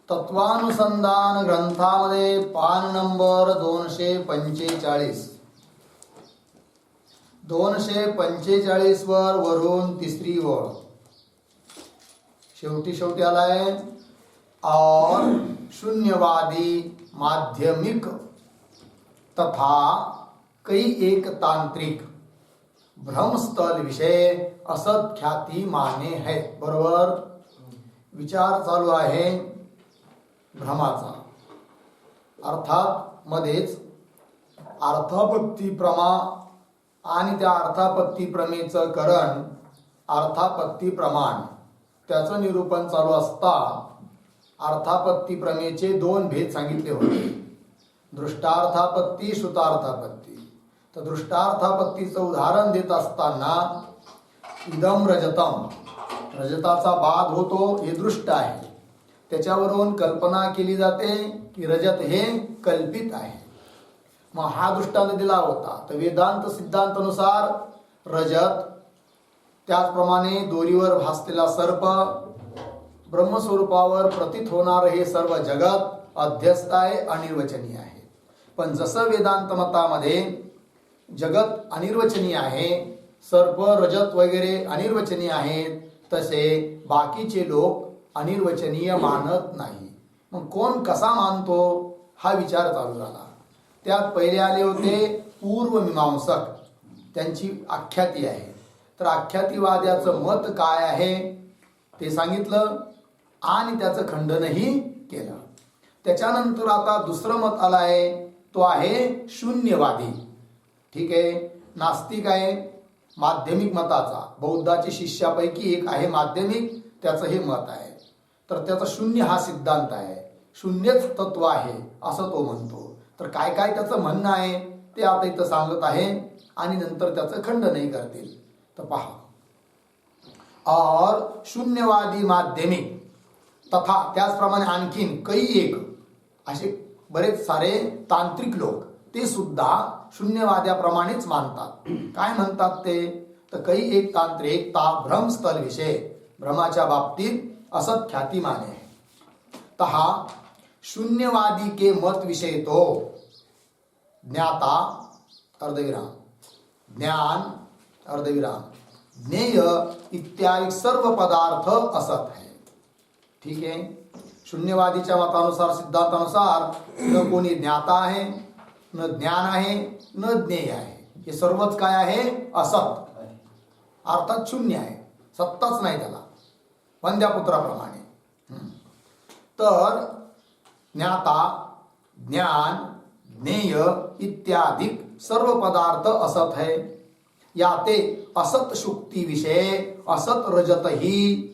तत्वानुसंधान ग्रंथामध्ये पान नंबर 245 वर वरून तिसरी ओळ शेवटी आलाय. और शून्यवादी माध्यमिक तथा कई एक तांत्रिक भ्रमस्थल विषय असत ख्याती माने है. बरोबर. विचार चालू आहे भ्रमाचा. अर्थात मध्येच अर्थापत्ती प्रमा आणि त्या अर्थापत्ती प्रमेचं करण अर्थापत्ती प्रमाण त्याचं निरूपण चालू असता अर्थापत्ती प्रमेचे दोन भेद सांगितले होते. दृष्टार्थापत्ती श्रुतार्थापत्ती. तर दृष्टार्थापत्तीचं उदाहरण देत असताना इदम रजतम रजताचा बाध होतो हे दृष्ट आहे. त्याच्यावरून कल्पना केली जाते की रजत हे कल्पित आहे. मग हा दृष्टांत दिला होता. तर वेदांत सिद्धांतानुसार रजत त्याचप्रमाणे दोरीवर भासलेला सर्प ब्रह्मस्वरूपावर प्रतीत होणार हे सर्व जगत अध्यस्त आहे, अनिर्वचनीय आहे. पण जसं वेदांत मतामध्ये जगत अनिर्वचनीय आहे, सर्प रजत वगैरे अनिर्वचनीय आहेत, तसे बाकीचे लोक अनिर्वचनीय मानत नाही. मग कोण कसा मानतो हा विचार चालू झाला. त्यात पहिले आले होते पूर्वमीमांसक. त्यांची आख्याती आहे. तर आख्यातीवाद्याचं मत काय आहे ते सांगितलं आणि त्याचं खंडनही केलं. त्याच्यानंतर आता दुसरं मत आलं आहे, तो आहे शून्यवादी. ठीक आहे. नास्तिक आहे माध्यमिक मताचा. बौद्धाच्या शिष्यापैकी एक आहे माध्यमिक, त्याचं हे मत आहे. तर त्याचा शून्य हा सिद्धांत आहे. शून्यच तत्व आहे असं तो म्हणतो. तर काय काय त्याचं म्हणणं आहे ते आता इथं सांगत आहे आणि नंतर त्याचं खंडनही करतील. तर पहा. और शून्यवादी माध्यमिक तथा त्याचप्रमाणे आणखीन कई एक असे बरेच सारे तांत्रिक लोक ते सुद्धा शून्यवाद्याप्रमाणेच मानतात. काय म्हणतात ते? तर कई एक तांत्रिक ता भ्रमस्थल विषय भ्रमाच्या बाबतीत असत ख्याती माने. तहा शून्यवादी के मत विषय तो ज्ञाता अर्धविराम ज्ञान अर्धविराम ज्ञेय इत्यादि सर्व पदार्थ असत है. ठीक आहे. शून्यवादीच्या मतानुसार सिद्धांतानुसार न कोणी ज्ञाता आहे, न ज्ञान आहे, न ज्ञेय आहे. हे सर्वच काय आहे? असत. अर्थात शून्य आहे, सत्ताच नाही त्याला, वंद्यापुत्राप्रमाणे. तर ज्ञाता ज्ञान ज्ञेय इत्यादि सर्व पदार्थ असत है. याते असत शुक्ति विषय असत रजत ही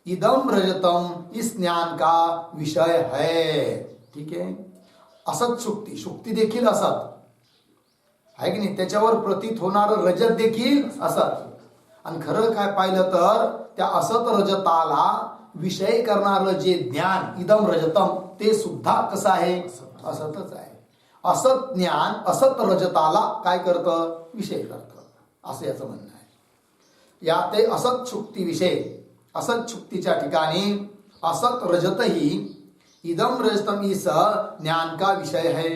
इदम रजतम इस ज्ञान का विषय है. ठीक है. असत शुक्ति, शुक्ति देखील असत आहे की नाही. त्याच्यावर प्रतीत होणार रजत देखील असत. आणि खरं काय पाहिलं तर त्या असत रजताला विषय करणारं जे ज्ञान इदम रजतम ते सुद्धा कसं आहे? असतच आहे. असत ज्ञान असत रजताला काय करतं? विषय करतं, असं याचं म्हणणं आहे. या ते असत शुक्ती विषय असत शुक्तीच्या ठिकाणी असत रजत ही इदम रजतम इस ज्ञान का विषय है.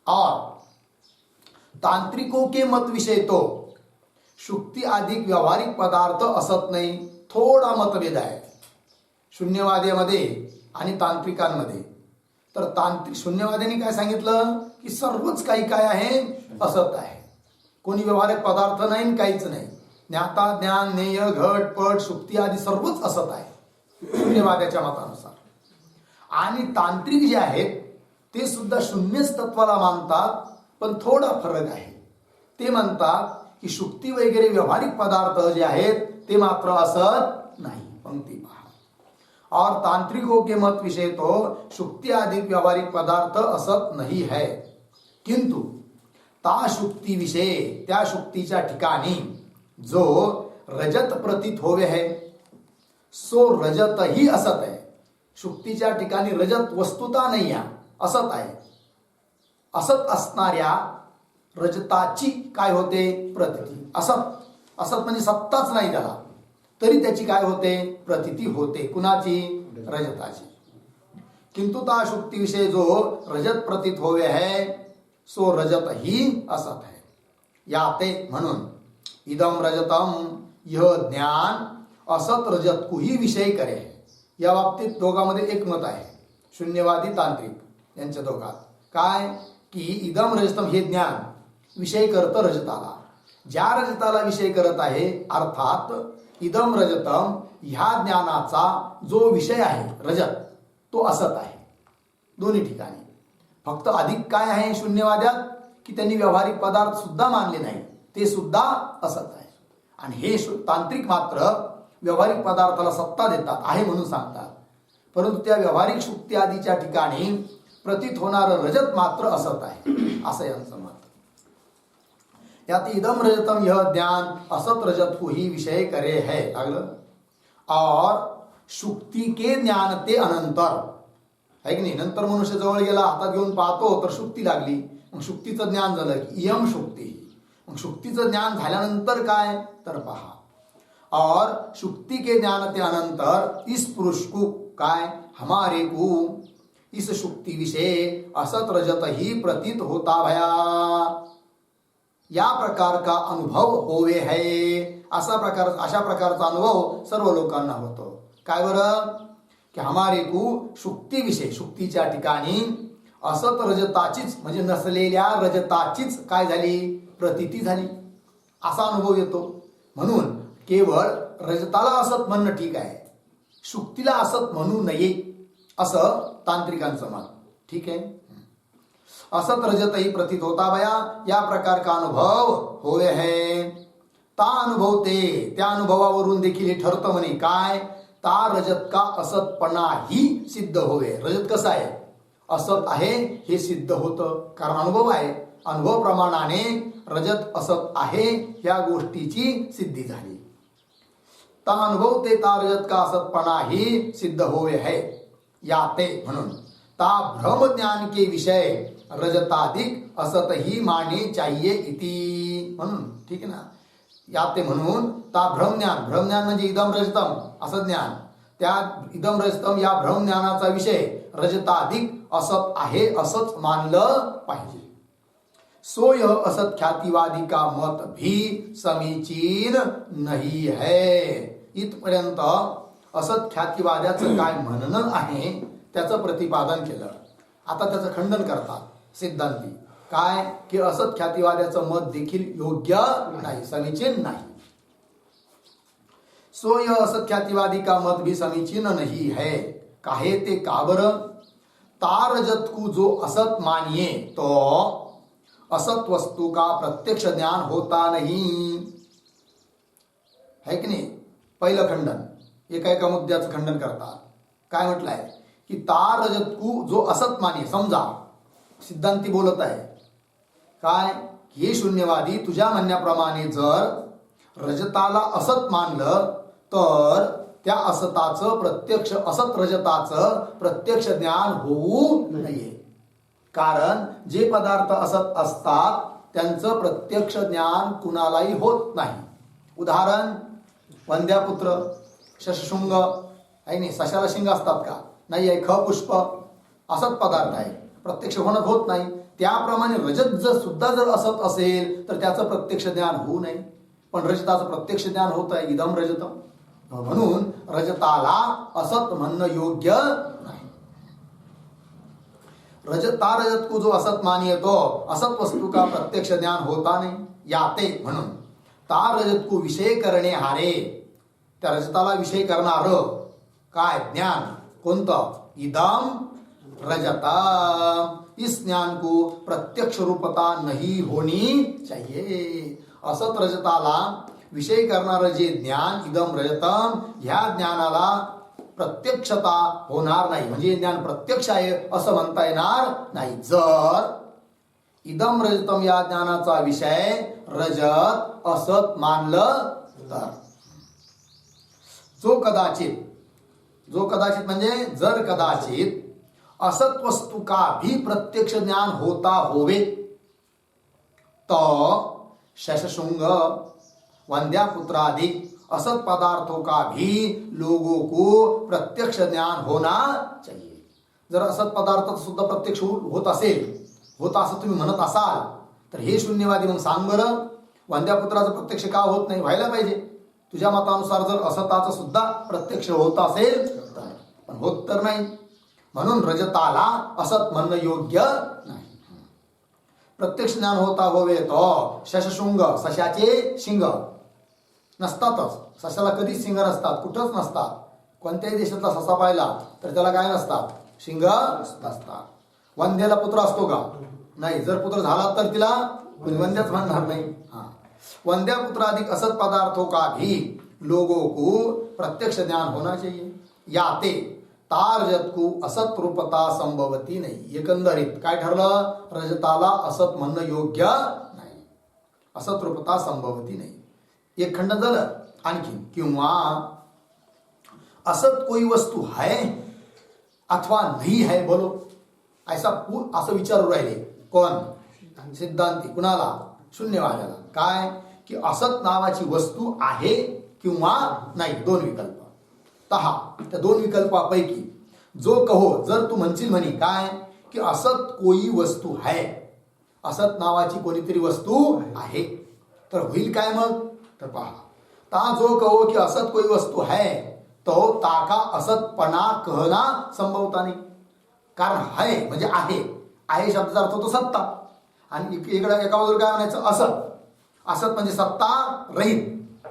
और तांत्रिकों के मत विषय तो शुक्ति अधिक व्यावहारिक पदार्थ असत नाही. थोडा मतभेद आहे शून्यवाद्यामध्ये आणि तांत्रिकांमध्ये. तर तांत्रिक शून्यवाद्यांनी काय सांगितलं की सर्वच काही काय आहे? असत आहे. कोणी व्यावहारिक पदार्थ नाही, काहीच नाही. ज्ञाता ज्ञान ज्ञेय घट पट शुक्ती आदी सर्वच असत आहे शून्यवाद्याच्या मतानुसार. आणि तांत्रिक जे आहेत ते सुद्धा शून्यच तत्वाला मानतात, पण थोडा फरक आहे. ते म्हणतात की शुक्ती वगैरे व्यावहारिक पदार्थ जे आहेत ते मात्र असत नाही. पंक्ती पहा. और तांत्रिकों के मत विषय तो शुक्ति आदि व्यावहारिक पदार्थ असत नहीं है, किंतु ता शुक्ति विषय त्या शुक्तीच्या ठिकाणी जो रजत प्रतीत होवे है सो रजत ही असत है. शुक्तीच्या ठिकाणी रजत वस्तुता नाही आहे, असत आहे. असत असणाऱ्या रजताची काय होते? प्रतीती. असत, असत म्हणजे सत्ताच नाही त्याला, तरी त्याची काय होते, प्रतीती होते. कुणाची, रजताची. किंतु ता शुक्ति विषय जो रजत प्रतीत होवे है सो रजत ही असत है. याते म्हणून इदम रजतम यह ज्ञान असत रजत को ही विषय करे. या बाबतीत दोघांमध्ये एक मत आहे, शून्यवादी तांत्रिक यांच्या दोघात. काय की इदम रजतम हे ज्ञान विषय करतं रजताला. ज्या रजताला विषय करत आहे, अर्थात इदम रजतम ह्या ज्ञानाचा जो विषय आहे रजत तो असत आहे. दोन्ही ठिकाणी फक्त अधिक काय आहे शून्यवाद्यात की त्यांनी व्यावहारिक पदार्थ सुद्धा मानले नाही, ते सुद्धा असत आहे. आणि हे तांत्रिक मात्र व्यावहारिक पदार्थाला सत्ता देतात आहे म्हणून सांगतात, परंतु त्या व्यावहारिक शुक्ती आदीच्या ठिकाणी प्रतीत होणारं रजत मात्र असत आहे, असं यांचं मत. यात इदम रजतम यह ज्ञान असत रजत को ही विषय करे है लागलं. और शुक्ती के ज्ञान ते अनंतर है की नाही. नंतर मनुष्य जवळ गेला, हातात घेऊन पाहतो तर शुक्ती लागली, मग शुक्तीचं ज्ञान झालं की इयम शुक्ती. मग शुक्तीचं ज्ञान झाल्यानंतर काय तर पहा. और शुक्ति के ज्ञान ते अनंतर इस पुरुष को काय हमारे को इस शुक्ति विषय असत रजत ही प्रतीत होता भया. या प्रकार का अनुभव होवे है. अशा प्रकारचा अनुभव सर्व लोकांना होतो. काय बरं की हमारे को शुक्ती विषय शुक्तीच्या ठिकाणी असत रजताचीच म्हणजे नसलेल्या रजताचीच काय झाली, प्रतीती झाली, असा अनुभव येतो. म्हणून केवळ रजताला असत म्हणणं ठीक आहे, शुक्तीला असत म्हणू नये असं तांत्रिकांचं मत. ठीक आहे. असत रजत ही प्रतीत होता भया. या प्रकार का अनुभव होवे है. ता अनुभवते, त्या अनुभवावरून देखील हे ठरतं म्हणे काय, ता रजत का असतपणा ही सिद्ध होवे. रजत कसं आहे, असत आहे हे सिद्ध होतं, कारण अनुभव आहे. अनुभव प्रमाणाने रजत असत आहे या गोष्टीची सिद्धी झाली. ता अनुभव ते ता रजत का असतपणा ही सिद्ध होवे है. याते म्हणून ता भ्रम ज्ञान के विषय रजताधिक असत ही माने चाहिए इति. म्हणून ठीक आहे ना. याते म्हणून ता भ्रमज्ञान, भ्रमज्ञान म्हणजे इदम रजतम असं ज्ञान, त्या इदम रजतम या भ्रमज्ञानाचा विषय रजताधिक असत आहे असंच मानलं पाहिजे. सो यह असत ख्यातिवादी का मत भी समीचीन नहीं है. इथपर्यंत असत ख्यातिवाद्याचं काय म्हणणं आहे त्याचं प्रतिपादन केलं. आता त्याचं खंडन करतात सिद्धांती. काय की असत ख्यातिवाद्याचं मत देखील योग्य नाही, समीचीन नाही. सो यह असत ख्यातिवादी का मत भी समीचीन नहीं है. काहे ते का बरं. ता रजत को जो असत मानिए तो असत वस्तु का प्रत्यक्ष ज्ञान होता नहीं. है की नाही. पहिलं खंडन एका मुद्द्याचं खंडन करतात. काय म्हटलंय की ता रजत को जो असत मानिए. समजा सिद्धांती बोलत आहे काय, हे शून्यवादी तुझ्या म्हणण्याप्रमाणे जर रजताला असत मानलं तर त्या असताचं प्रत्यक्ष असत रजताचं प्रत्यक्ष ज्ञान होऊ नये. कारण जे पदार्थ असत असतात त्यांचं प्रत्यक्ष ज्ञान कुणालाही होत नाही. उदाहरण वंद्यापुत्र, शशशृंग आहे नाही. सशाला शिंग असतात का, नाही आहे. ख पुष्प असत पदार्थ आहे, प्रत्यक्ष होणं होत नाही. त्याप्रमाणे रजत जर सुद्धा जर असत असेल तर त्याचं प्रत्यक्ष ज्ञान होऊ नये. पण रजताचं प्रत्यक्ष ज्ञान होत आहे, इदम रजतम. म्हणून रजताला असत म्हणणं योग्य नाही. ता रजत को जो असत मानिए तो असत वस्तु का प्रत्यक्ष ज्ञान होता नहीं. याते म्हणून ता रजत को विषय करणे हारे, त्या रजताला विषय करणार काय ज्ञान कोणतं, इदम रजता. इस ज्ञान को प्रत्यक्ष रूपता नहीं होनी चाहिए. असत रजताला विषय करणारं जे ज्ञान इदम रजतम, ह्या ज्ञानाला प्रत्यक्षता होणार नाही, म्हणजे ज्ञान प्रत्यक्ष आहे असं म्हणता येणार नाही जर इदम रजतम या ज्ञानाचा विषय रजत असत मानलं तर. जो कदाचित म्हणजे जर कदाचित असत वस्तु का भी प्रत्यक्ष ज्ञान होता होवे तो शशशृंग वंद्यापुत्रादि असत पदार्थों का भी लोगों को प्रत्यक्ष ज्ञान होना चाहिए. जर असत पदार्थ सुद्धा प्रत्यक्ष होत असेल, होता असं तुम्ही म्हणत असाल, तर हे शून्यवादी मग सांग बरं, वंद्यापुत्राचं प्रत्यक्ष का होत नाही? व्हायला पाहिजे. तुझ्या मतानुसार जर असताचं सुद्धा प्रत्यक्ष होत असेल तर, पण होत तर नाही. म्हणून रजताला असत म्हणणं योग्य नाही. प्रत्यक्ष ज्ञान होता होवे तो शशशृंग, सशाचे शिंग नसतातच. सशाला कधीच शिंग नसतात, कुठंच नसतात. कोणत्याही देशातला ससा पाहिला तर त्याला काय नसतात? शिंग नसतात. वंध्याला पुत्र असतो का? नाही. जर पुत्र झाला तर तिला वंद्याच म्हणणार नाही. वंद्या पुत्र अधिक असत पदार्थों का भी लोगों को प्रत्यक्ष ज्ञान होना चाहिए. याते तारजत को असत रूपता संभवती नाही. एकंदरीत काय ठरलं? रजताला असत म्हणणं योग्य नाही, असत रूपता संभवती नहीं. एक खंड झालं. आणखी किंवा असत कोई वस्तू है अथवा नहीं है बोलो, असं विचारू राहिले. कोण? सिद्धांती. कुणाला? शून्यवाद्याला. काय? की असत नावाची वस्तू आहे किंवा नाही, दोन विकल्प. त्या दोन विकल्पापैकी जो कहो, जर तू म्हणशील म्हणे काय की असत कोई वस्तू है, असत नावाची कोणीतरी वस्तू आहे, तर होईल काय मग? तर पहा, ता जो कहो की असत कोई वस्तू है तो ताका असतपणा कहना संभवता नाही. कारण है म्हणजे आहे, आहे शब्दाचा अर्थ होतो सत्ता, आणि इकडे एका बाजूला काय म्हणायचं? असत. असत म्हणजे सत्ता रहित,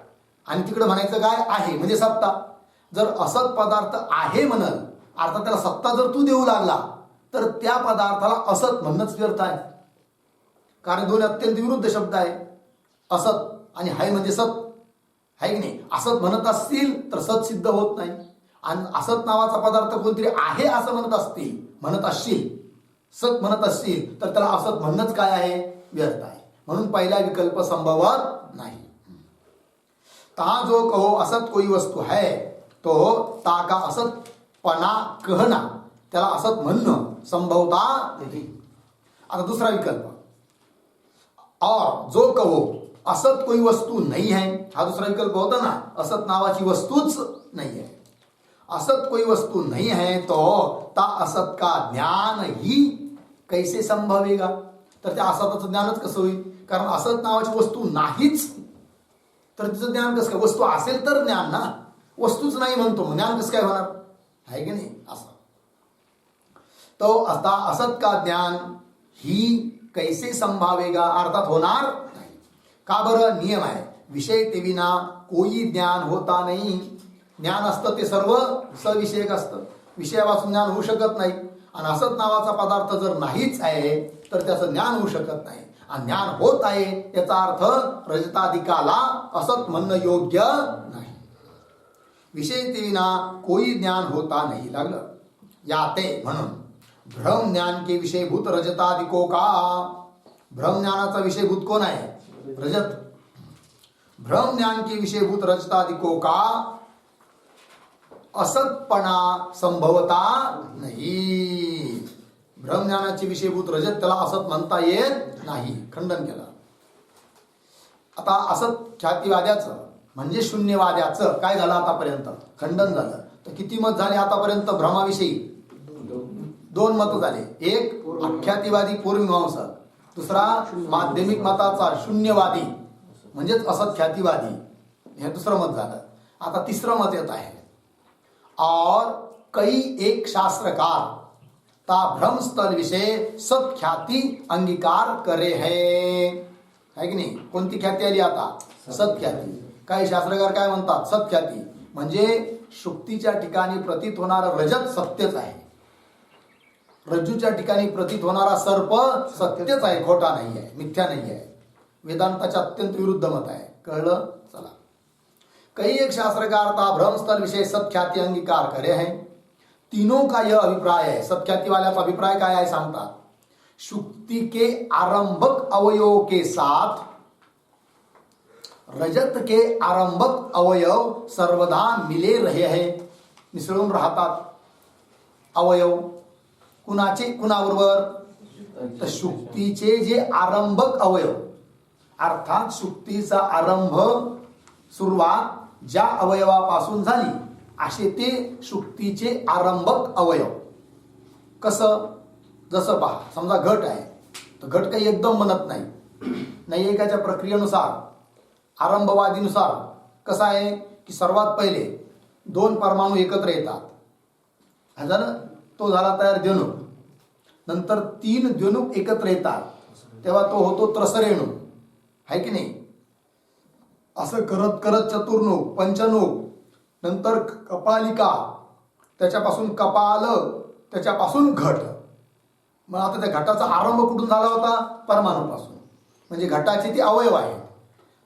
आणि तिकडे म्हणायचं काय? आहे म्हणजे सत्ता. जर असत पदार्थ आहे म्हणल, अर्थात त्याला सत्ता जर तू देऊ लागला तर त्या पदार्थाला असत म्हणणंच व्यर्थ आहे. कारण दोन अत्यंत विरुद्ध शब्द आहे, असत आणि हाय म्हणजे सत, आहे की नाही? असत म्हणत असतील तर सत सिद्ध होत नाही, आणि असत नावाचा पदार्थ कोणतरी आहे असं म्हणत असशील, सत म्हणत असतील तर त्याला असत म्हणणंच काय आहे? व्यर्थ आहे. म्हणून पहिला विकल्प संभवत नाही. ता जो कहो असत कोई वस्तू है तो ताका असतपणा कहना, त्याला असत म्हणणं संभवता नाही. आता दुसरा विकल्प, और जो कहो असत कोई वस्तू नहीं है, हा दुसरा विकल्प होता ना, असत नावाची वस्तूच नहीं है. असत कोई वस्तू नहीं है तो ता असत का ज्ञान ही कैसे संभवेगा, तर त्या असताचं ज्ञानच कसं होईल? कारण असत नावाची वस्तू नाहीच तर तिचं ज्ञान कसं काय? वस्तू असेल तर ज्ञान ना, वस्तूच नाही म्हणतो मग ज्ञान कसं काय होणार? आहे की नाही? असं तो आता असत का ज्ञान ही कैसे संभावेगा, अर्थात होणार नाही. का बरं? नियम आहे, विषय ते विना कोई ज्ञान होता नाही. ज्ञान असतं ते सर्व सविषयक असतं, विषयापासून ज्ञान होऊ शकत नाही. आणि असत नावाचा पदार्थ जर नाहीच आहे तर त्याचं ज्ञान होऊ शकत नाही. आणि ज्ञान होत आहे याचा अर्थ रजताधिकाला असत म्हणणं योग्य नाही. विषय ते विना कोई ज्ञान होता नहीं लागलं. याते म्हणून भ्रम ज्ञान के विषयभूत रजताधिको का, भ्रम ज्ञानाचा विषयभूत कोण आहे? रजत. भ्रम ज्ञान के विषयभूत रजताधिको का असतपणा संभवता नाही. भ्रम ज्ञानाचे विषयभूत रजत, त्याला असत म्हणता येत नाही. खंडन केलं. आता असत ख्यातिवाद्याचं म्हणजे शून्यवाद्याचं काय झालं आतापर्यंत? खंडन झालं. तर किती मत झाले आतापर्यंत भ्रमाविषयी? दोन मत झाले. एक अख्यातिवादी पूर्वमीमांसक, दुसरा माध्यमिक मताचा शून्यवादी म्हणजेच असत ख्यातिवादी, हे दुसरं मत झालं. आता तिसरं मत येत आहे, और कई एक शास्त्रकार ता भ्रम स्थल विषय सत्ख्याति अंगीकार करे है की नाही? कोणती ख्याती आली आता? सत्ख्याती. काही शास्त्रकार काय म्हणतात? सत्ख्याती म्हणजे शुक्तीच्या ठिकाणी प्रतीत होणारा रजत सत्यच आहे, रज्जूच्या ठिकाणी प्रतीत होणारा सर्प सत्यच आहे, खोटा नाही आहे, मिथ्या नाही आहे. वेदांताच्या अत्यंत विरुद्ध मत आहे. कळलं? चला. कई एक शास्त्रकार था भ्रमस्थल विषय सत्ख्याति अंगीकार करे हैं. तीनों का यह अभिप्राय है. सत्ख्याति वाल्याचा अभिप्राय काय आहे सांगतात? शुक्ति के आरंभक अवयव के साथ रजत के आरंभक अवयव सर्वदा मिले रहे हैं, मिसळून राहतात. अवयव कुणाचे कुणाबरोबर? तर शुक्तीचे जे आरंभक अवयव, अर्थात शुक्तीचा आरंभ, सुरुवात ज्या अवयवापासून झाली असे ते शुक्तीचे आरंभक अवयव. कसं? जसं पहा, समजा घट आहे तर घट काही एकदम बनत नाही. नैयायिकाच्या प्रक्रियेनुसार, आरंभवादीनुसार कसं आहे की सर्वात पहिले 2 परमाणू एकत्र येतात. झालं, तो झाला तयार द्विणुक. नंतर 3 द्विणुक एकत्र येतात तेव्हा तो होतो त्रसरेणू, आहे की नाही? असं करत करत चतुर्णुक, पंचनुक, नंतर कपालिका, त्याच्यापासून कपाल, त्याच्यापासून घट. मग आता त्या घटाचा आरंभ कुठून झाला होता? परमाणूपासून. म्हणजे घटाचे ते अवयव आहेत.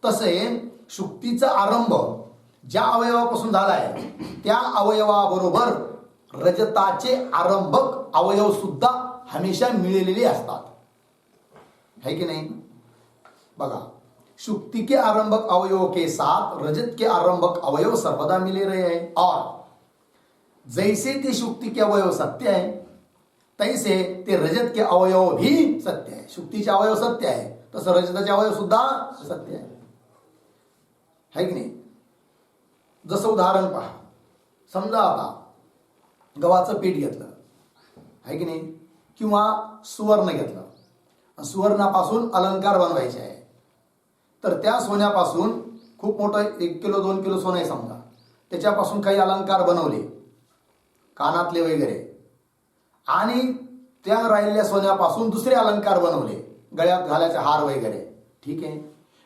तसे शुक्तीचा आरंभ ज्या अवयवापासून झाला आहे त्या अवयवाबरोबर रजताचे आरंभक अवयव सुद्धा हमेशा मिळलेले असतात, है कि नहीं? बघा, शुक्ति के आरंभक अवयवों के साथ रजत के आरंभक अवयव सर्वदा मिले रहे हैं. और जैसे ते शुक्ति के अवयव सत्य है तैसे ते रजत के अवयव भी सत्य है. शुक्तीचे अवयव सत्य आहे तसं रजताचे अवयव सुद्धा सत्य आहे की नाही? जसं उदाहरण पहा, समजा आता गव्हाचं पीठ घेतलं, आहे की नाही, किंवा सुवर्ण घेतलं, सुवर्णापासून अलंकार बनवायचे आहे. तर त्या सोन्यापासून खूप मोठं 1 किलो 2 किलो सोनं आहे समजा, त्याच्यापासून काही अलंकार बनवले, कानातले वगैरे, आणि त्या राहिलेल्या सोन्यापासून दुसरे अलंकार बनवले, गळ्यात घालायचे हार वगैरे, ठीक आहे.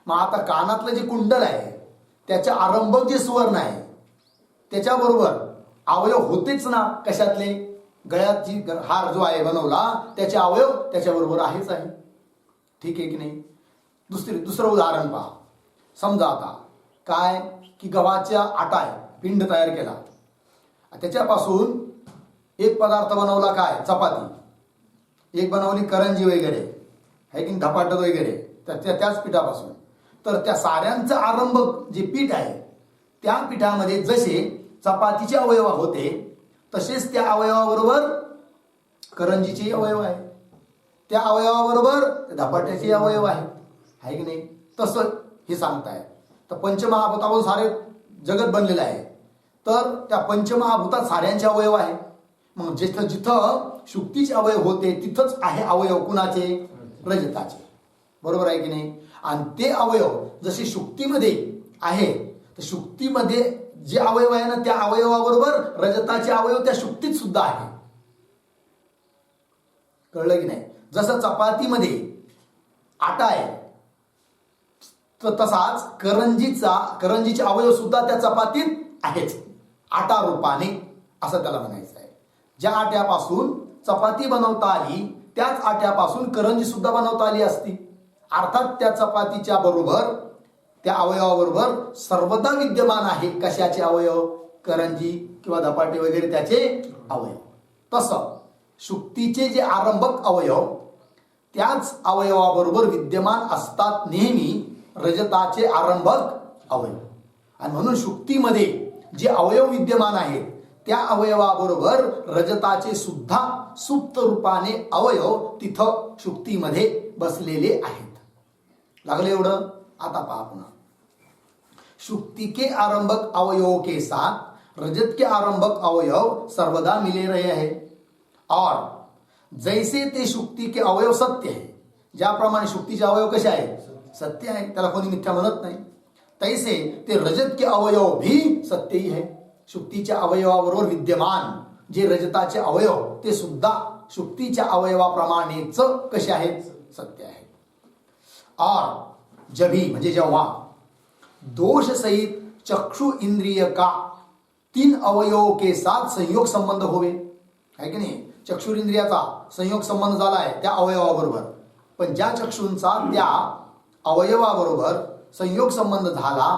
मग आता कानातलं जे कुंडल आहे त्याच्या आरंभक जे सुवर्ण आहे त्याच्याबरोबर अवयव होतेच ना. कशातले? गळ्यात जी हार जो आहे बनवला त्याचे अवयव त्याच्याबरोबर आहेच आहे, ठीक आहे की नाही? दुसरं उदाहरण पहा. समजा आता काय की गव्हाच्या आटा आहे, पिंड तयार केला, त्याच्यापासून एक पदार्थ बनवला, काय? चपाती. एक बनवली करंजी वगैरे, है की धपाटत वगैरे, त्याच पिठापासून. तर त्या साऱ्यांचं आरंभक जे पीठ आहे त्या पिठामध्ये जसे चपातीचे अवयव होते तसेच त्या अवयवाबरोबर करंजीचे अवयव आहे, त्या अवयवाबरोबर धपाट्याचे अवयव आहेत, आहे की नाही? तसं हे सांगताय. तर पंचमहाभूतावरून सारे जगत बनलेलं आहे, तर त्या पंचमहाभूतात साऱ्यांचे अवयव आहे. मग जिथं जिथं शुक्तीचे अवयव होते तिथंच आहे अवयव कुणाचे? रजताचे, बरोबर आहे की नाही? आणि ते अवयव जसे शुक्तीमध्ये आहे तर शुक्तीमध्ये जे अवयव आहे ना त्या अवयवाबरोबर रजताचे अवयव त्या शुक्तीत सुद्धा आहे. कळलं की नाही? जसं चपातीमध्ये आटा आहे तर तसाच करंजीचे अवयव सुद्धा त्या चपातीत आहेच, आटा रूपाने, असं त्याला म्हणायचं आहे. ज्या आट्यापासून चपाती बनवता आली त्याच आट्यापासून करंजी सुद्धा बनवता आली असती. अर्थात त्या चपातीच्या बरोबर त्या अवयवाबरोबर सर्वदा विद्यमान आहे कशाचे अवयव? करंजी किंवा धपाटे वगैरे त्याचे अवयव. तसं शुक्तीचे जे आरंभक अवयव त्याच अवयवाबरोबर विद्यमान असतात नेहमी रजताचे आरंभक अवयव. आणि म्हणून शुक्तीमध्ये जे अवयव विद्यमान आहेत त्या अवयवाबरोबर रजताचे सुद्धा सुप्त रूपाने अवयव तिथं शुक्तीमध्ये बसलेले आहेत. लागले एवढं? आता पहा पुन्हा. शुक्ति के आरंभक अवयवों के साथ रजत के आरंभक अवयव सर्वदा मिले रहे हैं. और जैसे ते शुक्ति के अवयव सत्य है, ज्याप्रमाणे शुक्तीचे अवयव कसे आहेत? सत्य आहे, त्याला कोणी मिथ्या म्हणत नाही. तैसे ते रजत के अवयव भी सत्य ही है. शुक्तीच्या अवयवाबरोबर विद्यमान जे रजताचे अवयव ते सुद्धा शुक्तीच्या अवयवाप्रमाणेच कसे आहेत? सत्य आहे. और जभी म्हणजे जेव्हा दोष सहित चक्षु इंद्रिय का 3 अवयवों के साथ संयोग संबंध होवे, है की नाही? चक्षुरिंद्रियाचा संयोग संबंध झाला आहे त्या अवयवाबरोबर, पण ज्या चक्षूंचा त्या अवयवाबरोबर संयोग संबंध झाला,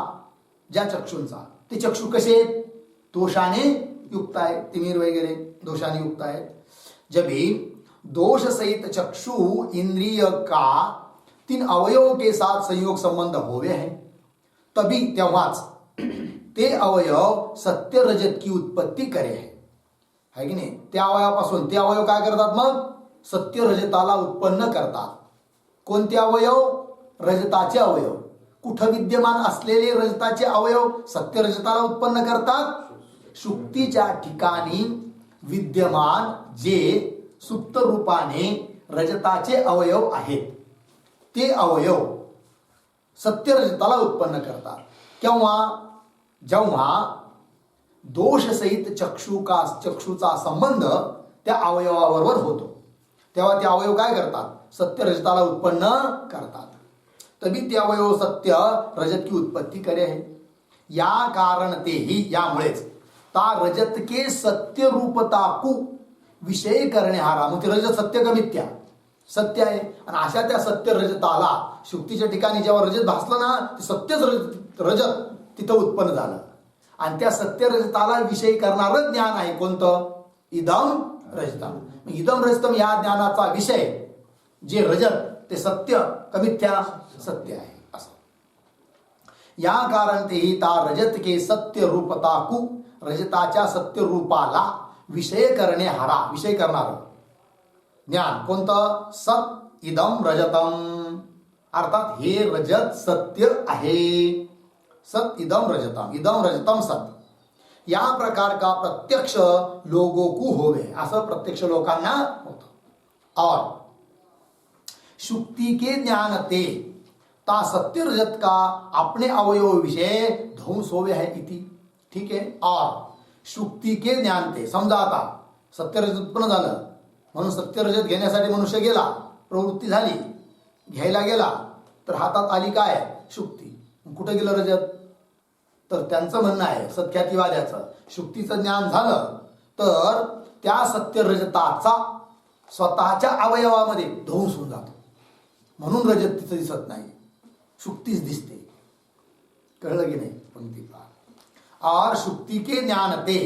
ज्या चक्षूंचा, ते चक्षु कसे? दोषाने युक्त आहे, तिमिर वगैरे दोषाने युक्त आहे. जभी दोष सहित चक्षु इंद्रिय का 3 अवयवों के साथ संयोग संबंध होवे हैं, तभी तेव्हाच ते अवयव सत्य रजत की उत्पत्ती करे है की नाही? त्या अवयवापासून ते अवयव काय करतात? मग सत्य रजताला उत्पन्न करतात. कोणते अवयव? रजताचे अवयव. कुठं विद्यमान असलेले रजताचे अवयव सत्य रजताला उत्पन्न करतात? शुक्तीच्या ठिकाणी विद्यमान जे सुप्त रूपाने रजताचे अवयव आहेत ते अवयव सत्य रजताला उत्पन्न करतात. जेव्हा दोषसहित चक्षुचा संबंध त्या अवयवाबरोबर होतो तेव्हा ते अवयव काय करतात? सत्य रजताला उत्पन्न करतात. तभी ते अवयव सत्य रजत की उत्पत्ति करे है. या कारण तेही यामुळेच ता रजत के सत्य रूपता को विषय करणे हारा. मग ते रजत सत्य का मिथ्या? सत्य आहे. आणि अशा त्या सत्य रजताला शुक्तीच्या ठिकाणी जेव्हा रजत भासलं ना ते सत्यच रजत तिथं उत्पन्न झालं. आणि त्या सत्य रजताला विषय करणारं ज्ञान आहे कोणतं? इदम रजतम. इदम रजतम या ज्ञानाचा विषय जे रजत ते सत्य का मिथ्या? सत्य आहे असं. या कारण तेही ता रजत के सत्य रूपता को रजताच्या सत्य रूपाला विषय करणे हारा. विषय करणार ज्ञान कोणतं? सत इदम रजतम. अर्थात हे रजत सत्य आहे. सत इदम रजतम. इदम रजतम सत. या प्रकार का प्रत्यक्ष लोगों को होवे. असं प्रत्यक्ष लोकांना होतं. और शुक्ति के ज्ञान ते ता सत्य रजत का अपने अवयव विषय ध्वंस होवे है इति. ठीक है. और शुक्ति के ज्ञान ते समजा आता सत्य रजत उत्पन्न झालं म्हणून सत्य रजत घेण्यासाठी मनुष्य गेला, प्रवृत्ती झाली, घ्यायला गेला तर हातात आली काय? शुक्ती. कुठं गेलं रजत? तर त्यांचं म्हणणं आहे सत्ख्यातीवाद्याचं शुक्तीचं ज्ञान झालं तर त्या सत्य रजताचा स्वतःच्या अवयवामध्ये ध्वंस होऊन जातो म्हणून रजत तिथं दिसत नाही, शुक्तीच दिसते. कळलं की नाही? पंक्ती पहा. और शुक्ती के ज्ञान ते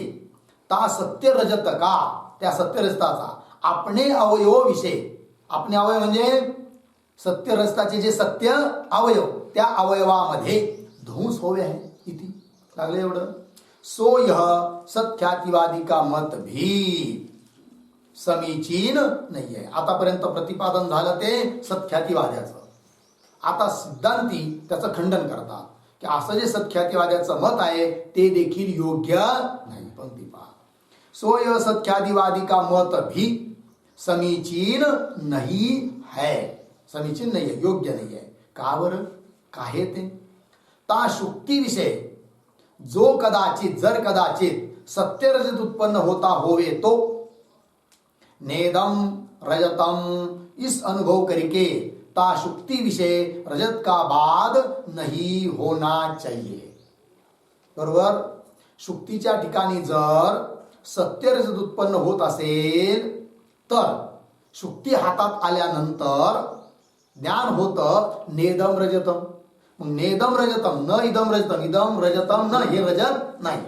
ता सत्य रजत का त्या सत्य रजताचा अपने अवयव विषय. अपने अवयव म्हणजे सत्य रजताचे जे सत्य अवयव त्या अवयवामध्ये ध्वंस होवे आहे इति. लागले एवढं. सो यह सत्ख्यातिवादी का मत भी समीचीन नाही आहे. आतापर्यंत प्रतिपादन झालं ते सत्ख्यातिवाद्याचं. आता सिद्धांती त्याचं खंडन करतात की असं जे सत्ख्यातिवाद्याचं मत आहे ते देखील योग्य नाही. पंक्ती पहा. सो यह सत्ख्यातिवादी का मत भी समीचीन नहीं है. समीचीन नहीं है, योग्य नहीं है. का बरं? काहे ते? ता शुक्ती विषय जो कदाचित जर कदाचित सत्य रजत उत्पन्न होता होवे तो नेदम रजतम इस अनुभव करके ता शुक्ति विषय रजत का बाद नहीं होना चाहिए. बरोबर. शुक्तीच्या ठिकाणी जर सत्य रजत उत्पन्न होत असेल तर शुक्ती हातात आल्यानंतर ज्ञान होतं नेदम रजतम. मग नेदम रजतम न इदम रजतम. इदम रजतम न हे रजत नाही.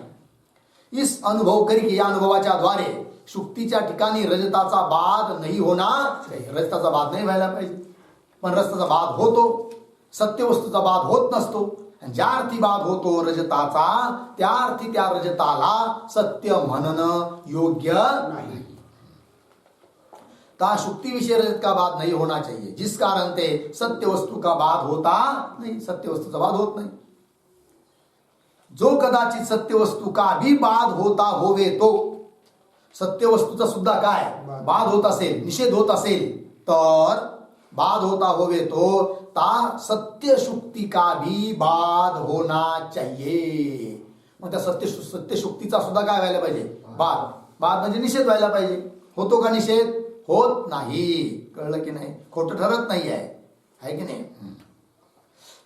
इस अनुभव करी या अनुभवाच्या द्वारे शुक्तीच्या ठिकाणी रजताचा बाद नाही होणार. रजताचा बाद नाही व्हायला पाहिजे. पण रजताचा बाद होतो. सत्य वस्तूचा बाद होत नसतो. ज्या अर्थी बाद होतो रजताचा त्या अर्थी त्या रजताला सत्य म्हणणं योग्य नाही. ता शुक्ति विषय रजत का बाद नहीं होना चाहिए जिस कारण ते सत्य वस्तु का बाद होता नहीं. सत्य वस्तूचा बाद होत नाही. जो कदाचित सत्य वस्तू का भी बाद होता होवे तो सत्य वस्तूचा सुद्धा काय बाद होत असेल, निषेध होत असेल तर बाद होता होवे तो ता सत्य शुक्ति का भी बाद होना चाहिए. मग त्या सत्य शुक्तीचा सुद्धा काय व्हायला पाहिजे? बाद. बाद म्हणजे निषेध व्हायला पाहिजे. होतो का निषेध? होत नाही. कळलं की नाही? खोटं ठरत नाही आहे की नाही?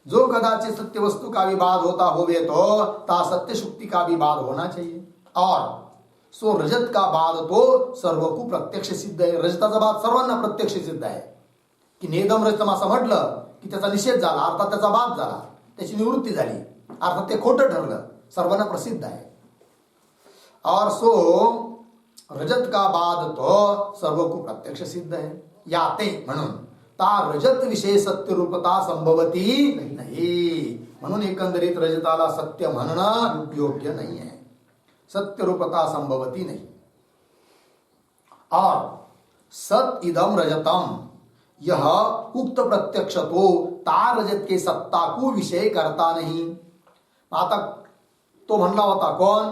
जो कदाचित सत्य वस्तु का भी बाद होता होवे तो ता सत्य शुक्ति का भी बाद होना चाहिए. और सो रजत का बाद तो सर्व को प्रत्यक्ष सिद्ध आहे. रजताचा बाद सर्वांना प्रत्यक्ष सिद्ध आहे की नेदम रजतम असं म्हटलं की त्याचा निषेध झाला, अर्थात त्याचा बाद झाला, त्याची निवृत्ती झाली, अर्थात ते खोटं ठरलं, सर्वांना प्रसिद्ध आहे. और सो रजत का बाद तो सर्व को प्रत्यक्ष सिद्ध है. याते म्हणून ता रजत विषय सत्य रूपता संभवती नाही. म्हणून एकंदरीत रजताला सत्य म्हणणं योग्य नाही आहे. सत्य रूपता संभवती नहीं. और सत इदम रजतम यह उक्त प्रत्यक्ष तो ता रजत के सत्ता को विषय करता नाही. आता तो म्हणला होता कोण?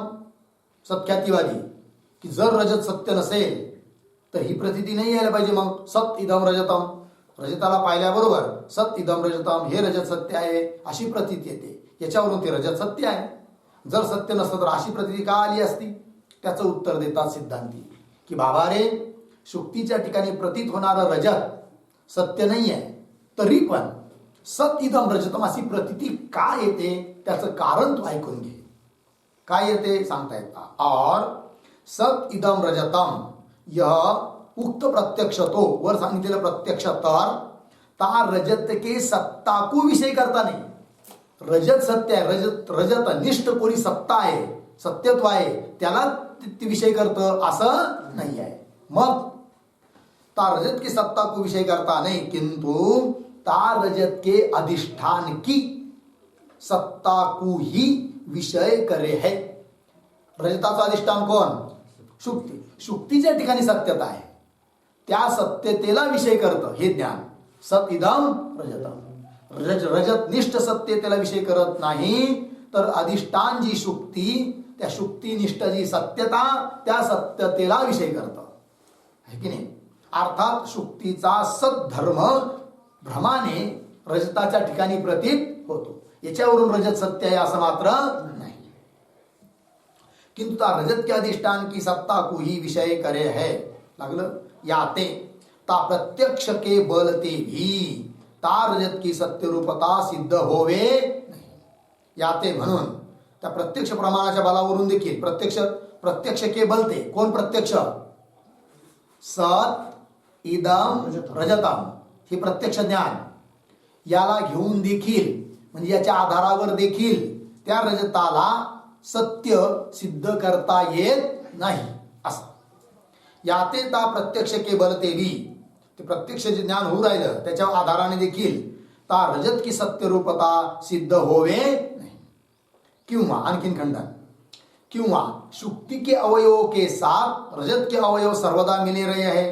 सत्ख्यातीवादी, की जर रजत सत्य नसेल तर ही प्रतीती नाही यायला पाहिजे. मग सत इदम रजतम, रजताला पाहिल्याबरोबर सत इदम रजतम, हे रजत सत्य आहे अशी प्रतीती येते. याच्यावरून ते रजत सत्य आहे. जर सत्य नसतं तर अशी प्रतीती का आली असती? त्याचं उत्तर देतात सिद्धांती की बाबा रे, शुक्तीच्या ठिकाणी प्रतीत होणारं रजत सत्य नाही आहे, तरी पण सत इदम रजतम अशी प्रतीती का येते त्याचं कारण तू ऐकून घे. काय येते सांगता येता. और सत इदम रजतम यह उक्त प्रत्यक्ष, तो वर सांगितलेलं प्रत्यक्ष तर ता रजत के सत्ता को विषय करता नाही. रजत सत्य आहे, रजत निष्ठ कोणी सत्ता आहे, सत्यत्व आहे, त्याला ते विषय करतं असं नाही आहे. मग ता रजत की सत्ता को विषय करता नहीं, किंतु ता रजत के अधिष्ठान की सत्ता को ही विषय करे है. रजताचं अधिष्ठान कोण? शुक्ती. शुक्तीच्या ठिकाणी सत्यता आहे, त्या सत्यतेला विषय करतं हे ज्ञान. सत इदम रजतम, रजत निष्ठ सत्यतेला विषय करत नाही, तर अधिष्ठान जी शुक्ती, त्या शुक्तिनिष्ठ जी सत्यता, त्या सत्यतेला विषय करतं, है की नाही. अर्थात शुक्तीचा सद्धर्म भ्रमाने रजताच्या ठिकाणी प्रतीत होतो. याच्यावरून रजत सत्य आहे असं मात्र नाही. किंतु ता रजत के अधिष्ठान की सत्ता को ही विषय करे है. लागलं याते ता प्रत्यक्ष के बलते भी ता रजत की सत्य रूपता सिद्ध होवे नाही. याते म्हणून त्या प्रत्यक्ष प्रमाणाच्या बलावरून देखील प्रत्यक्ष के बलते. कोण प्रत्यक्ष? सत इदम रजतम, हे प्रत्यक्ष ज्ञान. याला घेऊन देखील म्हणजे याच्या आधारावर देखील त्या रजताला सत्य सिद्ध करता येत नाही असं. याते ता प्रत्यक्ष के बलते भी, ते प्रत्यक्ष जे ज्ञान होऊ राहिलं त्याच्या आधाराने देखील ता रजत की सत्य रूपता सिद्ध होवे नाही. किंवा आणखीन खंडन, किंवा शुक्ति के अवयवों के साथ रजत के अवयव सर्वदा मिले रहे हैं,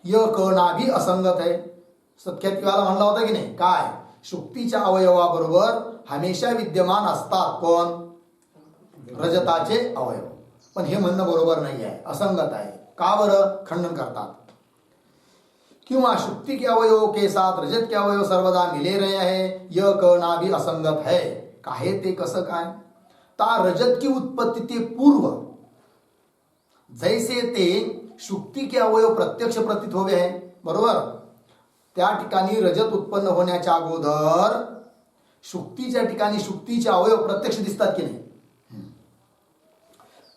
यह कहना भी असंगत है. सत्ख्यातीवाला म्हणला होता की नाही, काय शुक्तीच्या अवयवाबरोबर हमेशा विद्यमान असतात कोण? रजताचे अवयव. पण हे म्हणणं बरोबर नाही आहे, असंगत आहे. का बरं? खंडन करतात. किंवा शुक्ति के अवयवों के साथ रजत के अवयव सर्वदा मिले रहे हैं, यह कहना भी असंगत है. काहे ते कसं काय? ता रजत की उत्पत्ति ते पूर्व जैसे ते शुक्ति के अवयव प्रत्यक्ष प्रतीत होवे है, बरोबर. त्या ठिकाणी रजत उत्पन्न होण्याच्या अगोदर शुक्तीच्या ठिकाणी शुक्तीचे अवयव प्रत्यक्ष दिसतात की नाही.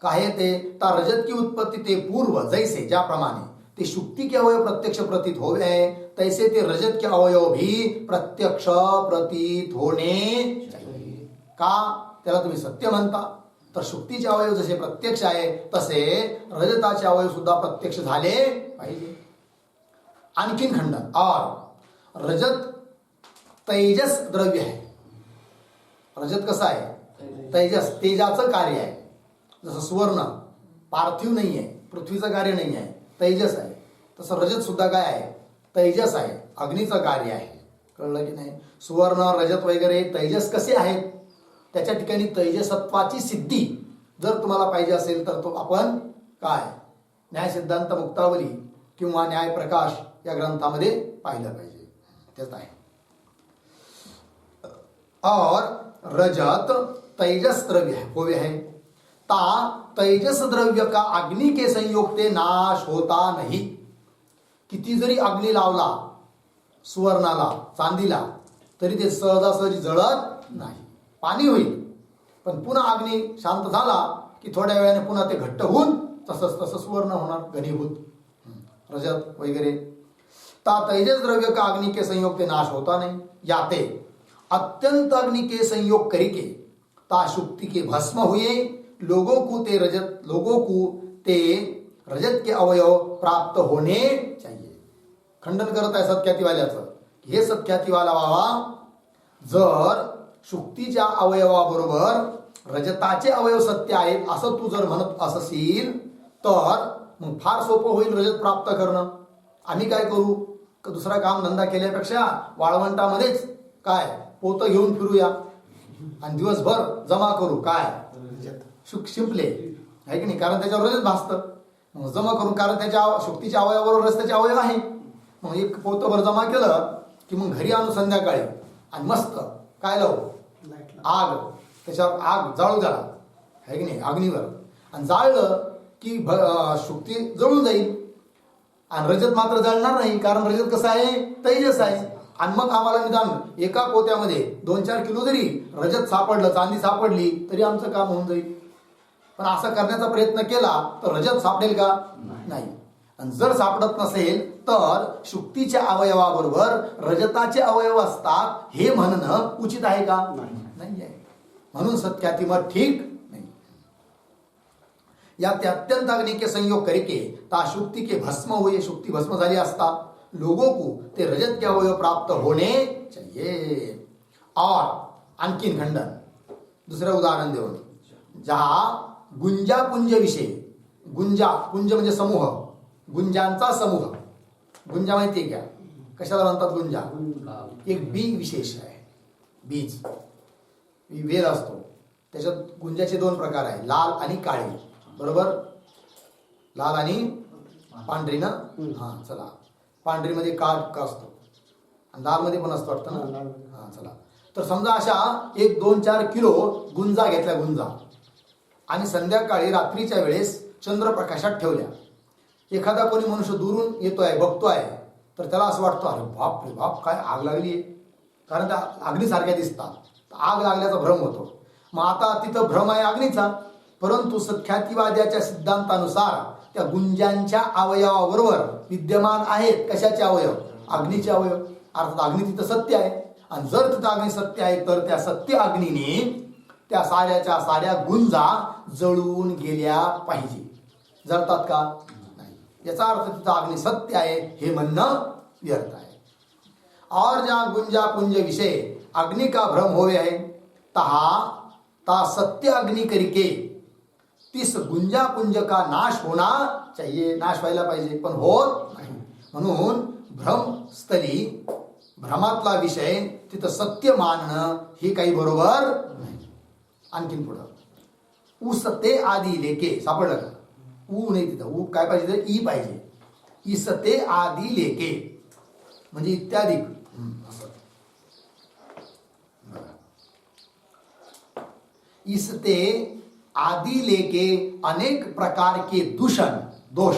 काहे ते ता रजत की उत्पत्ति ते पूर्व जैसे, ज्याप्रमाणे ते शुक्ति के अवयव प्रत्यक्ष प्रतीत होवे है, तैसे ते रजत के अवयव भी प्रत्यक्ष प्रतीत होणे चाहिए. का? त्याला तुम्ही सत्य म्हणता, तर शुक्तीचे अवयव जसे प्रत्यक्ष आहे तसे रजताचे अवयव सुद्धा प्रत्यक्ष झाले पाहिजे. आणखीन खंडन. और रजत तेजस द्रव्य है. रजत कसं आहे? तेजस, तेजाचं कार्य आहे. जसं सुवर्ण पार्थिव नाही आहे, पृथ्वीचं कार्य नाही आहे, तेजस आहे, तसं रजत सुद्धा काय आहे? तेजस आहे, अग्नीचं कार्य आहे. कळलं की नाही. सुवर्ण रजत वगैरे तेजस कसे आहेत? त्याच्या ठिकाणी तेजसत्वाची सिद्धी जर तुम्हाला पाहिजे असेल तर तो आपण काय न्याय सिद्धांत मुक्तावली किंवा न्याय प्रकाश या ग्रंथामध्ये पाहिलं पाहिजे. तेच आहे. और रजत तेजस द्रव्य होवे है, ता तेजस द्रव्य का अग्नि के संयोग ते नाश होता नहीं. किती जरी अग्नी लावला सुवर्णाला, चांदीला, तरी ते सहजासहजी जळत नाही. पाणी होईल, पण पुन्हा अग्नी शांत झाला की थोड्या वेळाने पुन्हा ते घट्ट होऊन तसं सुवर्ण होणार, घनीभूत. रजत वगैरे. ता तेजस द्रव्य का अग्नि के संयोग ते नाश होता नहीं. याते अत्यंत अग्नि के संयोग करके ता शुक्ति के भस्म हुए, लोगों को ते रजत के अवयव प्राप्त होणे चाहिए. खंडन करत आहे सत्ख्यातीवाल्याचं. हे सत्ख्यातीवाला बाबा, जर शुक्तीच्या अवयवाबरोबर रजताचे अवयव सत्य आहेत असं तू जर म्हणत असशील तर मग फार सोपं होईल रजत प्राप्त करणं. आम्ही काय करू? दुसरा काम धंदा केल्यापेक्षा वाळवंटामध्येच काय पोतं घेऊन फिरूया आणि दिवसभर जमा करू काय शिंपले आहे की नाही, कारण त्याच्यावर रजत भासतं. मग जमा करून, कारण त्याच्या शक्तीच्या अवयवाबरोबर त्याचे अवयव आहे. मग एक पोतभर जमा केलं की मग घरी आणू संध्याकाळी आणि मस्त काय लावू आग, त्याच्यावर आग जाळू द्याला आहे की नाही अग्नीवर, आणि जाळलं की शक्ती जळून जाईल आणि रजत मात्र जळणार नाही, कारण रजत कसं आहे तेजस आहे. आणि मग आम्हाला निदान एका पोत्यामध्ये 2-4 किलो जरी रजत सापडलं, चांदी सापडली तरी आमचं काम होऊन जाईल. पण असं करण्याचा प्रयत्न केला तर रजत सापडेल का? नाही. आणि जर सापडत नसेल तर शुक्तीच्या अवयवाबरोबर रजताचे अवयव असतात हे म्हणणं उचित आहे का? नाही आहे. म्हणून सत्यातिमत ठीक नहीं। या अत्यंत अग्नि के संयोग करके ता शुक्ति के भस्म हुए, शुक्ति भस्म झाली असता लोगों को ते रजत के अवयव प्राप्त होने चाहिए। और आणखीन खंडन दुसरं उदाहरण देऊन, जहा गुंजा पुंज विषय, गुंजा पुंज म्हणजे समूह, गुंजांचा समूह, गुंजा माहिती आहे क्या कशाला म्हणतात? गुंजा एक बी विशेष आहे, बीज वेल असतो, त्याच्यात गुंजाचे 2 प्रकार आहे, लाल आणि काळी, बरोबर? लाल आणि पांढरी ना? हा चला, पांढरी मध्ये काळ असतो आणि लाल मध्ये पण असतो वाटतं ना? हा चला, तर समजा अशा 1-2-4 किलो गुंजा घेतल्या, गुंजा, आणि संध्याकाळी रात्रीच्या वेळेस चंद्रप्रकाशात ठेवल्या. एखादा कोणी मनुष्य दुरून येतोय, बघतोय, तर त्याला असं वाटतं अरे बाप रे बाप काय आग लागली आहे, कारण त्या अग्नीसारख्या दिसतात, आग लागल्याचा भ्रम होतो. मग आता तिथं भ्रम आहे अग्नीचा, परंतु सख्यातिवाद्याच्या सिद्धांतानुसार त्या गुंजांच्या अवयवाबरोबर विद्यमान आहेत कशाचे अवयव? अग्नीचे अवयव. अर्थात अग्नी तिथं सत्य आहे, आणि जर तिथं अग्नी सत्य आहे तर त्या सत्य अग्नीने त्या साऱ्याच्या साऱ्या गुंजा जळून गेल्या पाहिजे. जळतात का? नाही. याचा अर्थ तिथं अग्नी सत्य आहे हे म्हणणं व्यर्थ आहे. और जहाँ गुंजा पुंज विषय अग्नि का भ्रम होवे है, तहा ता सत्य अग्नि करके तिस गुंजा पुंज का नाश होना चाहिए, नाश व्हायला पाहिजे, पण होत नाही. म्हणून भ्रमस्थली भ्रमातला विषय तिथं सत्य मानणं हे काही बरोबर नाही. आणखीन पुढं उसते आदी लेके सापडलं का? ऊ नाही, तिथं ऊ काय पाहिजे? ई पाहिजे. इसते आदी लेके म्हणजे इत्यादी. इसते आदि लेके अनेक प्रकार के दूषण दोष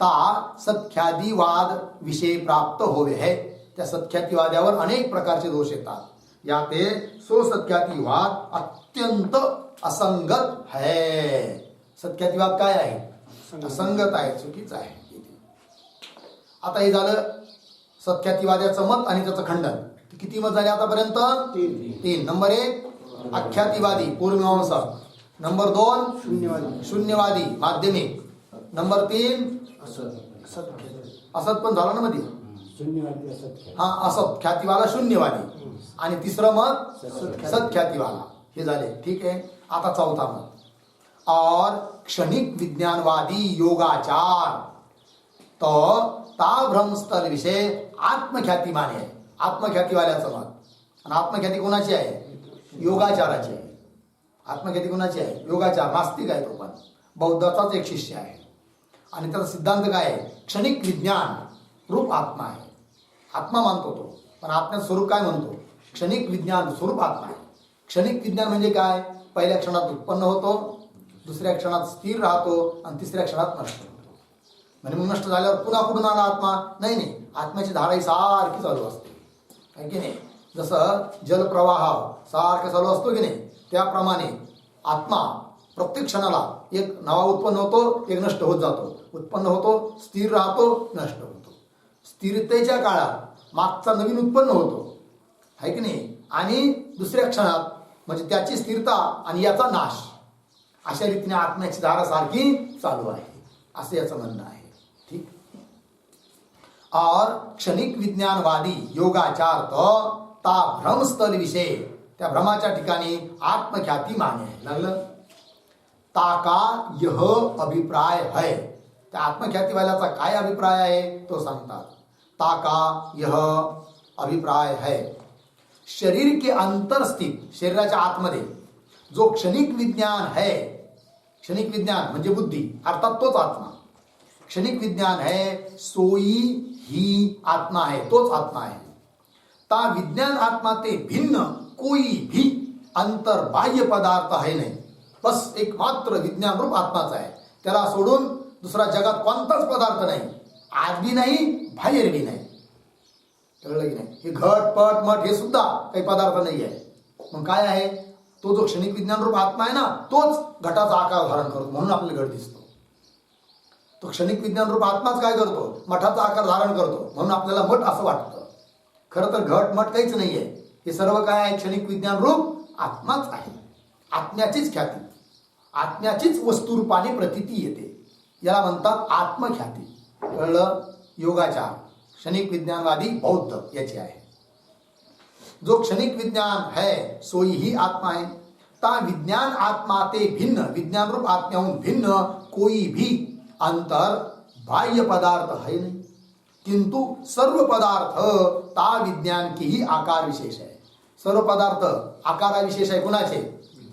ता सत्ख्यादिवाद विषय प्राप्त होवे है. त्या सत्ख्यातिवाद्यावर अनेक प्रकारचे दोष येतात. या ते सो सत्ख्यातिवाद अत्यंत असंगत है. सत्ख्यातिवाद काय आहे? असंगत आहे, चुकीचं आहे. आता हे झालं सत्ख्यातिवाद्याचं मत आणि त्याचं खंडन. किती मत झाले आतापर्यंत? 3. नंबर 1 अख्यातिवादी पूर्वमीमांसा, नंबर 2 शून्यवादी माध्यमिक, नंबर 3 असत पण झालं ना मध्ये, हा असत ख्यातीवाला शून्यवादी, आणि तिसरं मत सत्ख्यातीवाला. हे झाले. ठीक आहे. आता चौथा मत और क्षणिक विज्ञानवादी योगाचार, तो ता भ्रमस्थल विषय आत्मख्याती माने आहे. आत्मख्यातीवाल्याचं मत. आणि आत्मख्याती कोणाची आहे? योगाचाराची आहे. आत्मख्याती कोणाची आहे? योगाचार. नास्तिक आहे तो, पण बौद्धाचाच एक शिष्य आहे. आणि त्याचा सिद्धांत काय आहे? क्षणिक विज्ञान रूप आत्मा आहे. आत्मा मानतो तो, पण आत्म्याचं स्वरूप काय म्हणतो? क्षणिक विज्ञान स्वरूप आत्मा आहे. क्षणिक विज्ञान म्हणजे काय? पहिल्या क्षणात उत्पन्न होतो, दुसऱ्या क्षणात स्थिर राहतो, आणि तिसऱ्या क्षणात नष्ट होतो. म्हणजे मग नष्ट झाल्यावर पुन्हा कुठून आला आत्मा? नाही नाही, आत्म्याची धारा ही सारखी चालू असते, आहे की नाही? जसं जलप्रवाह सारखा चालू असतो की नाही, त्याप्रमाणे आत्मा प्रत्येक क्षणाला एक नवा उत्पन्न होतो, एक नष्ट होत जातो, उत्पन्न होतो, स्थिर राहतो, नष्ट होतो. स्थिरतेच्या काळात मागचा नवीन उत्पन्न होतो, आहे की नाही? आणि दुसऱ्या क्षणात म्हणजे त्याची स्थिरता आणि याचा नाश, अशा रीतीने आत्म्याची धारा सारखी चालू आहे, असं याचं म्हणणं आहे. ठीक. और क्षणिक विज्ञानवादी योगाचार तो ता भ्रमस्थल विषय, त्या भ्रमाच्या ठिकाणी आत्मख्याती माने आहे. लागलं? ताका यह अभिप्राय है. त्या आत्मख्यातीवाल्याचा काय अभिप्राय आहे तो सांगतात. ताका यह अभिप्राय है शरीर के अंतर स्थित, शरीराच्या आतमध्ये जो क्षणिक विज्ञान है, क्षणिक विज्ञान म्हणजे बुद्धी अर्थात तोच आत्मा, क्षणिक विज्ञान है, सोई ही आत्मा है, तोच आत्मा है। ता विज्ञान आत्मा ते भिन्न कोई भी अंतर बाह्य पदार्थ है नाही, बस एकमात्र विज्ञान रूप आत्माच आहे, त्याला सोडून दुसरा जगात कोणताच पदार्थ नाही, आत भी नाही बाहेर भी नाही। कळलं की नाही? हे घट पट मठ हे सुद्धा काही पदार्थ नाही आहे, मग काय आहे? तो जो क्षणिक विज्ञान रूप आत्मा आहे ना, तोच घटाचा आकार धारण करतो, म्हणून आपल्याला घट दिसतो। तो क्षणिक विज्ञान रूप आत्माच काय करतो? मठाचा आकार धारण करतो, म्हणून आपल्याला मठ असं वाटतं। खरं तर घट मठ काहीच नाहीये, हे सर्व काय आहे? क्षणिक विज्ञान रूप आत्माच आहे। आत्म्याचीच ख्याती, आत्म्याचीच वस्तुरूपाने प्रतीती येते, याला म्हणतात आत्मख्याती। कळलं? योगाचार क्षणिक विज्ञानवादी बौद्ध याची आहे। जो क्षणिक विज्ञान है सोई ही आत्मा है, ता विज्ञान आत्मा ते भिन्न, विज्ञान रूप आत्म्याहून भिन्न कोई भी अंतर बाह्य पदार्थ है नहीं, किंतु सर्व पदार्थ ता विज्ञान की ही आकार विशेष है। सर्व पदार्थ आकारा विशेष आहे कुणाचे?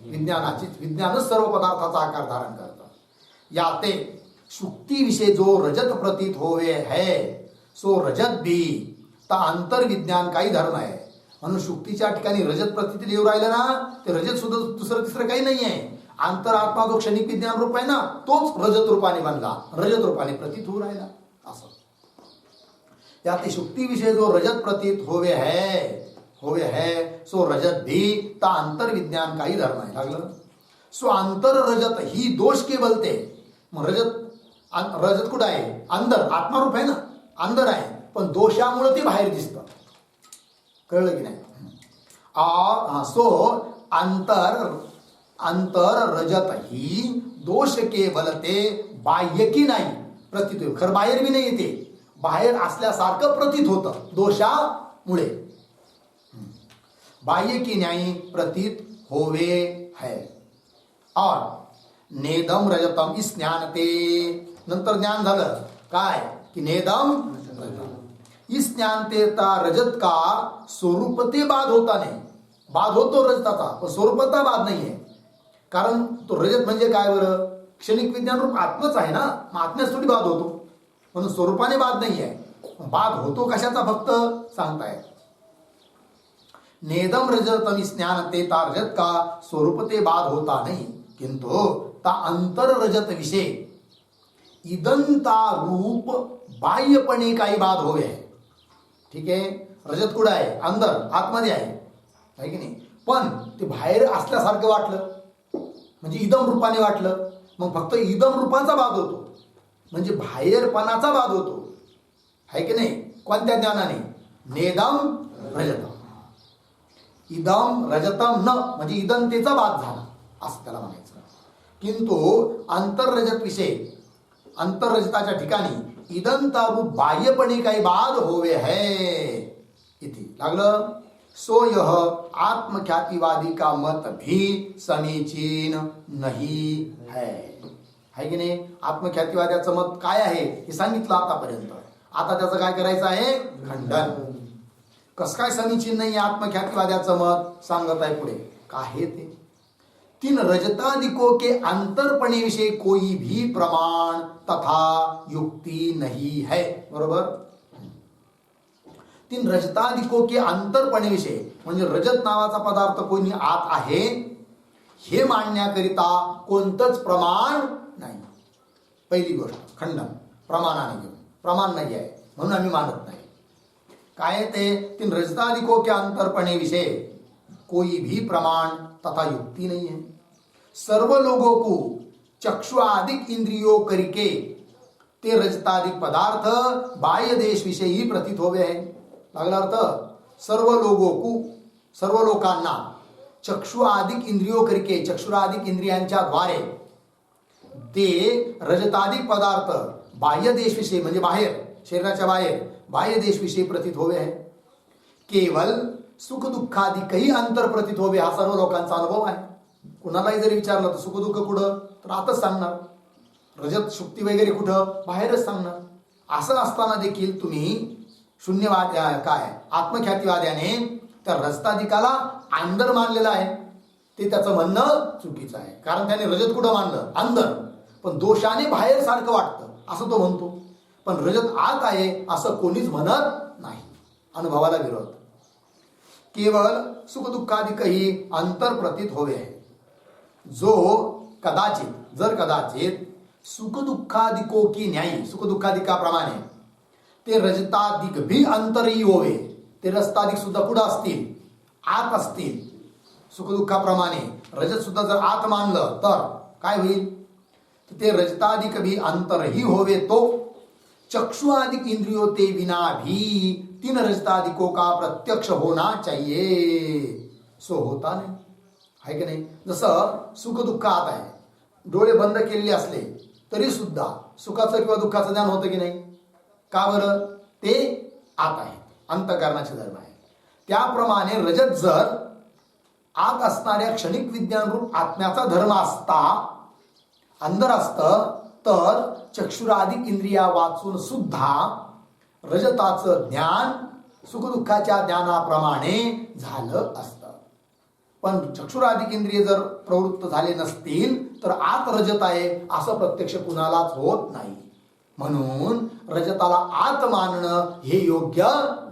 विज्ञानाचेच। विज्ञानच सर्व पदार्थाचा आकार धारण करतं। याते शुक्ती विषय जो रजत प्रतीत होवे है, सो रजत भी ता अंतर विज्ञान काही धर्म आहे, म्हणून शुक्तीच्या ठिकाणी रजत प्रतीत येऊ राहिलं ना, ते रजत सुद्धा दुसरं तिसरं काही नाही आहे। अंतरात्मा जो क्षणिक विज्ञान रूप आहे ना, तोच रजत रूपाने बनला, रजत रूपाने प्रतीत होऊ राहिला असं। याते शुक्ती विषय जो रजत प्रतीत होवे है सो रजत भी ता अंतर विज्ञान काही धर्म आहे। लागलं? सो अंतर रजत ही दोष के बोलते, मग रजत कुठं आहे? अंदर, आत्मारूप आहे ना, अंदर आहे, पण दोषामुळे ते बाहेर दिसतं। कळलं की नाही? सो अंतर रजत ही दोष के बलते बाह्य की नाही प्रतीत होईल, खरं बाहेर भी नाही येते, बाहेर असल्यासारखं प्रतीत होतं दोषामुळे, बाह्य की न्यायी प्रतीत होवे है। और नेदम रजतम इस ज्ञान ते, नंतर ज्ञान झालं काय की नेदम इस ज्ञान ते रजत का स्वरूप ते बाद होता नाही, बाद होतो रजताचा पण स्वरूपता बाद नाही आहे, कारण तो रजत म्हणजे काय बरं? क्षणिक विज्ञान रूप आत्मच आहे ना, मग आत्म्यास थोडी बाद होतो, म्हणून स्वरूपाने बाद नाही आहे। बाद होतो कशाचा फक्त सांगताय, नेदम रजतम ज्ञान ते ता रजत का स्वरूप ते बाद होता नहीं, किंतु ता अंतर रजत विषय इदंता रूप बाह्यपणे काही बाद होवे आहे। ठीक आहे, रजत कुठं आहे? अंदर, आतमध्ये आहे की नाही, पण ते बाहेर असल्यासारखं वाटलं म्हणजे इदम रूपाने वाटलं, मग फक्त इदम रूपाचा बाद होतो, म्हणजे बाहेरपणाचा बाद होतो, आहे की नाही? कोणत्या ज्ञानाने? नेदम रजतम, इदम रजतम न म्हणजे इदंतेचा बाद झाला असं त्याला म्हणायचं। किंतु अंतररजत विषय, अंतररजताच्या ठिकाणी इदंता रूप बाह्यपणे काही बाद होवे है इति। लागलं? सो यह आत्मख्यातिवादी का मत भी समीचीन नहीं है की नाही? आत्मख्यातिवाद्याचं मत काय आहे हे सांगितलं आतापर्यंत, आता त्याचं काय करायचं आहे? खंडन। कस काय समीचीन नाही आत्मख्यातिवाद्याचं मत? सांगत आहे पुढे काय ते, तीन रजतादिकों के अंतरपणे विषय कोई भी प्रमाण तथा युक्ति नहीं है। बरोबर? तीन रजतादिकों के अंतरपणे विषय म्हणजे रजत नावाचा पदार्थ कोणी आत आहे हे मांडण्याकरिता कोणतंच प्रमाण नाही। पहिली गोष्ट खंडन, प्रमाणाने घेऊन, प्रमाण नाही आहे म्हणून आम्ही मानत नाही। काय ते? तीन रजतादिकों के अंतरपणे विषय कोई भी प्रमाण तथा युक्ति नहीं है। सर्व लोगों को चक्षुआदिक इंद्रियों करके ते रजतादिक पदार्थ बाह्य देश विषय ही प्रतीत होवे है। लागला अर्थ? सर्व लोगों को, सर्व लोकांना चक्षुआदिक इंद्रियों करके, चक्षुरादिक इंद्रियांच्या द्वारे ते रजतादिक पदार्थ बाह्य देश विषय म्हणजे बाहेर, शरीराच्या बाहेर बाह्य देश विषयी प्रतीत होवे है। केवल सुख दुःखादी काही अंतर प्रतीत होवे हा सर्व लोकांचा अनुभव आहे। कुणालाही जरी विचारलं तर सुख दुःख कुठं, तर आताच सांगणार, रजत शुक्ती वगैरे कुठं, बाहेरच सांगणार। असं असताना देखील तुम्ही शून्यवाद काय आत्मख्यातिवाद्याने त्या रजताधिकाला अंदर मानलेलं आहे, ते त्याचं म्हणणं चुकीचं आहे. कारण त्याने रजत कुठं मानलं? अंदर. पण दोषाने बाहेर सारखं वाटतं असं तो म्हणतो, पण रजत आत आहे असं कोणीच म्हणत नाही. अनुभवाला विरोध. केवळ सुखदुःखाधिकही अंतर प्रतीत होवे आहे. जो कदाचित, जर कदाचित सुखदुःखाधिको की न्यायी, सुखदुःखाधिकाप्रमाणे ते रजताधिक भी अंतरही होवे, ते रजताधिक सुद्धा पुढे असतील, आत असतील. सुखदुःखाप्रमाणे रजत सुद्धा जर आत मानलं तर काय होईल? ते रजताधिक भी अंतरही होवे तो चक्षुआदिक इंद्रियों ते विना भी तीन रजताधिकों का प्रत्यक्ष होना चाहिए. सो होता नाही, आहे की नाही? जसं सुख दुःख आत आहे, डोळे बंद केलेले असले तरी सुद्धा सुखाचं किंवा दुःखाचं ज्ञान होतं की नाही? का बरं? ते आत आहे, अंतःकरणाचे धर्म आहे. त्याप्रमाणे रजत जर आत असणाऱ्या क्षणिक विज्ञान रूप आत्म्याचा धर्म असता, अंदर असतं, तर चक्षुराधिक इंद्रिया वाचून सुद्धा रजताचं ज्ञान सुखदुःखाच्या ज्ञानाप्रमाणे झालं असतं. पण चक्षुराधिक इंद्रिय जर प्रवृत्त झाले नसतील तर आत रजत आहे असं प्रत्यक्ष कुणालाच होत नाही. म्हणून रजताला आत मानणं हे योग्य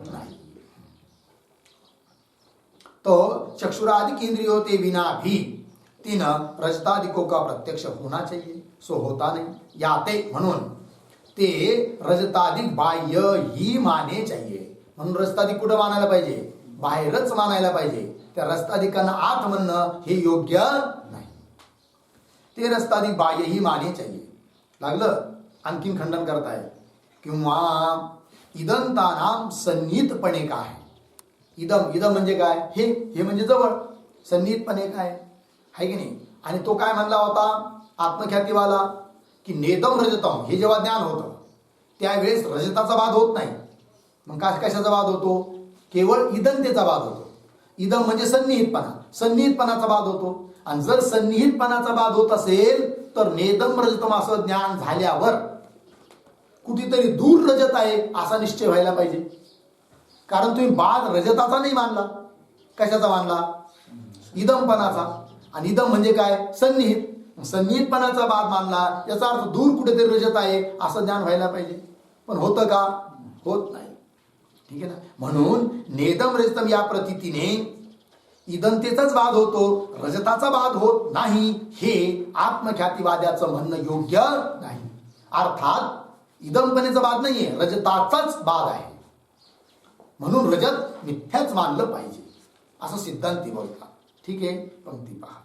नाही. तो चक्षुराधिक इंद्रियों ते विना भी तीन रजताधिकों का प्रत्यक्ष होना चाहिए. सो होता नहीं. याते म्हणून ते रजताधिक बाह्य ही माने चाहिए. म्हणून रजताधिक कुठं मानायला पाहिजे? बाहेरच मानायला पाहिजे. त्या रजताधिकांना आत म्हणणं हे योग्य नाही. ते रजताधिक बाह्य ही माने चाहिए. लागलं? आणखीन खंडन करताय. किंवा इदंतानाम सन्निहितपणे काय? इदम, इदम म्हणजे काय? हे म्हणजे जवळ. सन्निहितपणे काय आहे की नाही? आणि तो काय म्हणला होता आत्मख्यातीवाला? की नेदम रजतम, हे जेव्हा ज्ञान होतं त्यावेळेस रजताचा वाद होत नाही. मग कशाचा वाद होतो? केवळ इदंतेचा वाद होतो. इदम म्हणजे सन्निहितपणा, सन्निहितपणाचा वाद होतो. आणि जर सन्निहितपणाचा वाद होत असेल तर नेदम रजतम असं ज्ञान झाल्यावर कुठेतरी दूर रजत आहे असा निश्चय व्हायला पाहिजे. कारण तुम्ही बाद रजताचा नाही मानला, कशाचा मानला? इदमपणाचा. आणि इदम म्हणजे काय? सन्निहित. सन्निहितपणाचा बाद मानला, याचा अर्थ दूर कुठेतरी रजत आहे असं ज्ञान व्हायला पाहिजे. पण होतं का? होत नाही. ठीक आहे ना? म्हणून नेदम रजतम या प्रतीतीने इदंतेचाच वाद होतो, रजताचा वाद होत नाही, हे आत्मख्यातीवाद्याचं म्हणणं योग्य नाही. अर्थात इदमपणेचा वाद नाहीये, रजताचाच वाद आहे. म्हणून रजत मिथ्याच मानलं पाहिजे असं सिद्धांती बोलतात. ठीक आहे, पंक्ती पहा.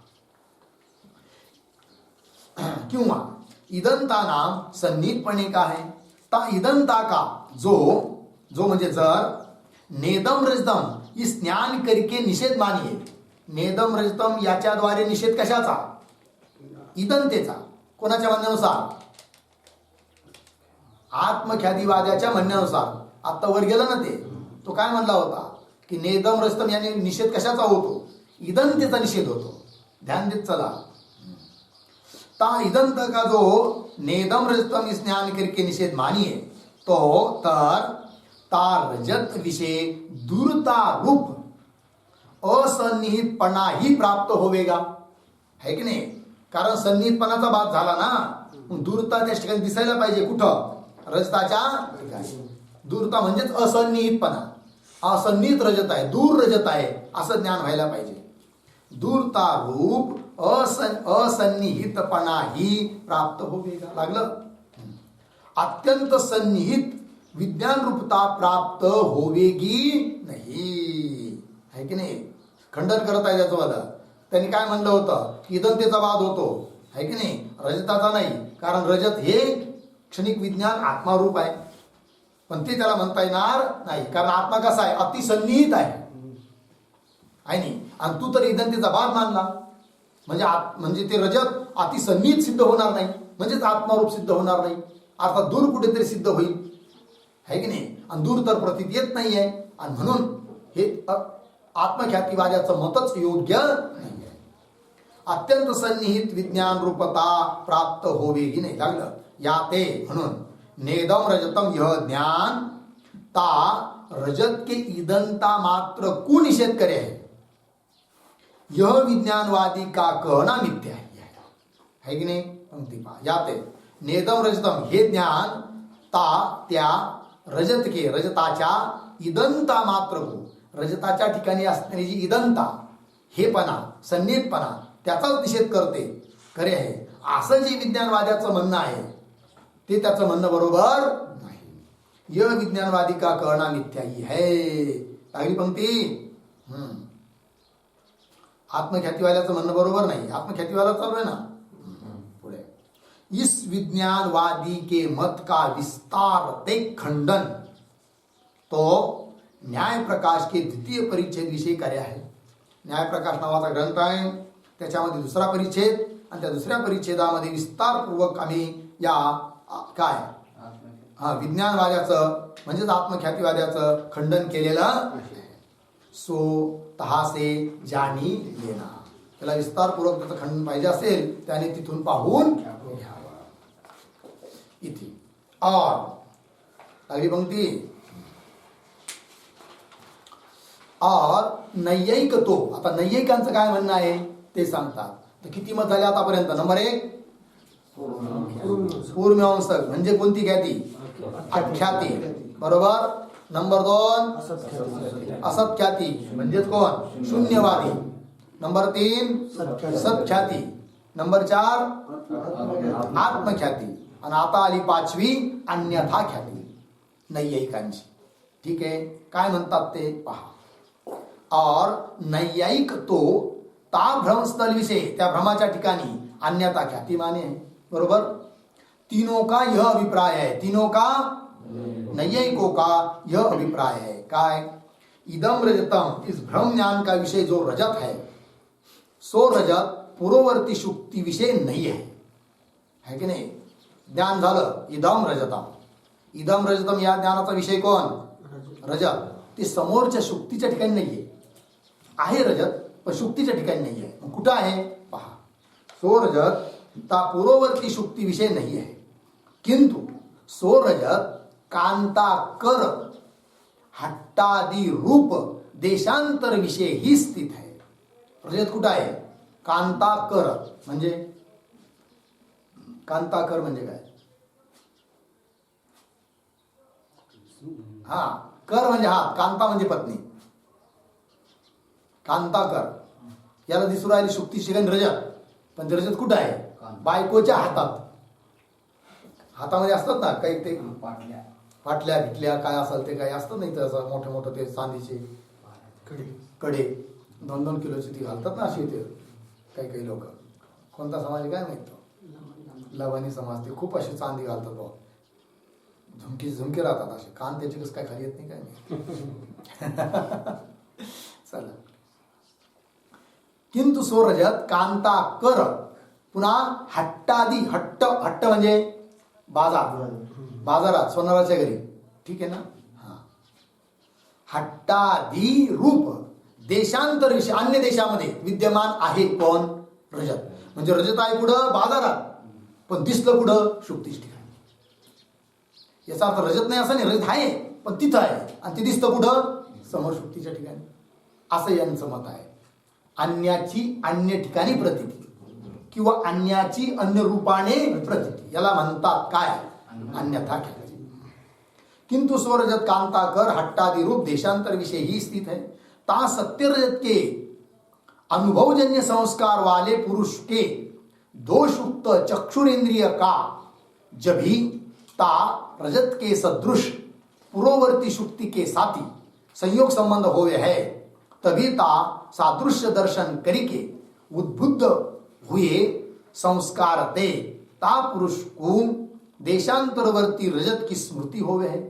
किंवा इदंतानाम सन्निहितपणे का है? ता इदंता का जो म्हणजे जर नेदम रजतम इस ज्ञान करके निषेध मानिये. नेदम रजतम याच्याद्वारे निषेध कशाचा? इदंतेचा. कोणाच्या म्हणण्यानुसार? आत्मख्यातीवाद्याच्या म्हणण्यानुसार. आता वर गेला ना ते, तो काय म्हणला होता की नेदम रजतम याने निषेध कशाचा होतो? इदंतेचा निषेध होतो. ध्यान देत चला. ता इदंत का जो नेदम रजतम इस ज्ञान करके निषेध मानिए तो तर ता रजत विषय दूरता रूप असन्निहितपणा ही प्राप्त होवेगा. है की नाही? कारण सन्निहितपणाचा बात झाला ना, मग दूरता त्या ठिकाणी दिसायला पाहिजे. कुठं? रजताच्या ठिकाणी. दूरता म्हणजेच असन्निहितपणा. असन्निहित रजत आहे, दूर रजत आहे असं ज्ञान व्हायला पाहिजे. दूरता रूप असन्निहितपणा ही प्राप्त होवेगा. लागलं? अत्यंत सन्निहित विज्ञान रूपता प्राप्त होवेगी नाही. है की नाही? खंडन करत आहे त्याचं वाद. त्यांनी काय म्हणलं होतं? इदंतेचा वाद होतो, है की नाही? रजताचा नाही. कारण रजत हे क्षणिक विज्ञान आत्मारूप आहे. पण ते त्याला म्हणता येणार नाही, कारण आत्मा कसा आहे? अतिसन्निहित आहे. नाही? आणि तू तर इदंतेचा वाद मानला म्हणजे ते रजत अतिसन्निहित सिद्ध होणार नाही, म्हणजेच आत्मारूप सिद्ध होणार नाही. अर्थात दूर कुठेतरी सिद्ध होईल. है की नाही? आणि दूर तर प्रतीत येत नाहीये. आणि म्हणून हे आत्मख्यातीवाद्याचं मतच योग्य नाही आहे. अत्यंत सन्निहित विज्ञान रूपता प्राप्त होवेगी नाही. लागलं? या ते म्हणून नेदम रजतम यह ज्ञान ता रजत के ईदनता मात्र को निषेध करे है, यह विज्ञानवादी का कहना मिथ्या है की नाही. पंक्ती पहा याते नेदम रजतम हे ज्ञान ता त्या रजत के रजताच्या इदंता मात्र को, रजताच्या ठिकाणी असणारी जी इदंता हेपणा संनिधपणा त्याचाच निषेध करते खरे आहे असं जे विज्ञानवाद्याचं म्हणणं आहे ते त्याचं म्हणणं बरोबर नाही. यह विज्ञानवादी का कहना मिथ्या ही है. अगली पंक्ती आत्मख्यातीवाल्याचं म्हणणं बरोबर नाही. आत्मख्यातीवाला चालू आहे ना पुढे. इस विज्ञानवादी के मत का विस्तार ते खंडन तो न्याय प्रकाश के द्वितीय परिच्छेद विषयी कार्य आहे. न्याय प्रकाश नावाचा ग्रंथ आहे, त्याच्यामध्ये दुसरा परिच्छेद आणि त्या दुसऱ्या परिच्छेदामध्ये विस्तारपूर्वक आम्ही या काय विज्ञानवाद्याचं म्हणजेच आत्मख्यातीवाद्याचं खंडन केलेलं. सो तहासे जाणी लेना, त्याला विस्तारपूर्वक त्याचं खंडन पाहिजे असेल त्याने तिथून पाहून घ्यावं. इथे और अगली पंक्ती. और नैयिक तो, आता नैयिकांचं काय म्हणणं आहे ते सांगतात. तर किती मत झाले आतापर्यंत. नंबर 1 पूर्वमीमांसक म्हणजे कोणती ख्याती, अख्याती बरोबर. नंबर 2 असत्ख्याती म्हणजेच कोण, शून्यवादी. नंबर 3 सत्ख्याती. नंबर 4 आत्मख्याती. आणि आता आली 5वी अन्यथा ख्याती नैयिकांची. ठीक आहे, काय म्हणतात ते पहा. और नैयायिक तो ता भ्रमस्थल विषय, त्या भ्रमाच्या ठिकाणी अन्यथा ख्याती माने है बरोबर. तीनों का यह अभिप्राय है, तीनों का नैयायिकों का यह अभिप्राय है काय, इदम रजतम, इस भ्रम ज्ञान का विषय जो रजत है सो रजत पूर्ववर्ती शुक्ती विषय नहीं है की नाही. ज्ञान झालं इदम रजतम, इदम रजतम या ज्ञानाचा विषय कोण, रजत. ते समोरच्या शुक्तीच्या ठिकाणी नाहीये, आहे रजत पण शुक्तीच्या ठिकाणी नाहीये. कुठं आहे पहा. सो रजत ता पूर्ववर्ती शुक्ती विषय नहीं है, किंतु सो रजत कांताकर हट्टादी रूप देशांतर विषय ही स्थित है. रजत कुठं आहे, कांताकर म्हणजे, कांताकर म्हणजे काय, हा कर म्हणजे हात, कांता म्हणजे पत्नी. कांताकर याला दिसू राहिली शुक्ती शिकन रजत, पण ते रजत कुठं आहे, बायकोच्या हातात. हातामध्ये असतात ना काही ते फाटल्या भिटल्या काय असेल ते काय असतात नाही, तर मोठे मोठे ते चांदीचे कडे 2-2 किलोची ती घालतात ना अशी. ते काही काही लोक, कोणता समाज काय माहित, लवानी समाज, ते खूप अशी चांदी घालतात बाबा. झुमके राहतात असे, कान त्याचे कसं काय खाली येत नाही काय नाही. चला. किंतु सो रजत कांता कर, पुन्हा हट्टादी, हट्ट म्हणजे बाजारात सोनाराच्या घरी, ठीक आहे ना. हा हट्टादी रूप देशांतर विषय, अन्य देशामध्ये विद्यमान आहे कोण, रजत. म्हणजे रजत आहे कुठं, बाजारात, पण दिसलं कुठं, शुक्तीच ठिकाणी. याचा अर्थ रजत नाही असं नाही, रजत आहे पण तिथं आहे आणि ते दिसतं कुठं, समोर शुक्तीच्या ठिकाणी. असं यांचं मत आहे. अन्याची अन्य ठिकाणी प्रतीती किंवा अन्याची अन्य रूपाने प्रतीती, याला म्हणतात काय, अन्यथा ख्याती. किंतु स्वरजत कांताकर हट्टादि रूप देशांतर विषय ही स्थित है. ता सत्य रजत के अनुभवजन्य संस्कार वाले पुरुष के दोषयुक्त चक्षुरेंद्रिय का जब ही ता रजत के सदृश पूर्ववर्ती शुक्ति के साथी संयोग संबंध होवे है, तभी ता सादृश्य दर्शन करिके उद्बुद्ध हुए संस्कार ते ता पुरुष को देशांतरवर्ती रजत की स्मृति होवे है.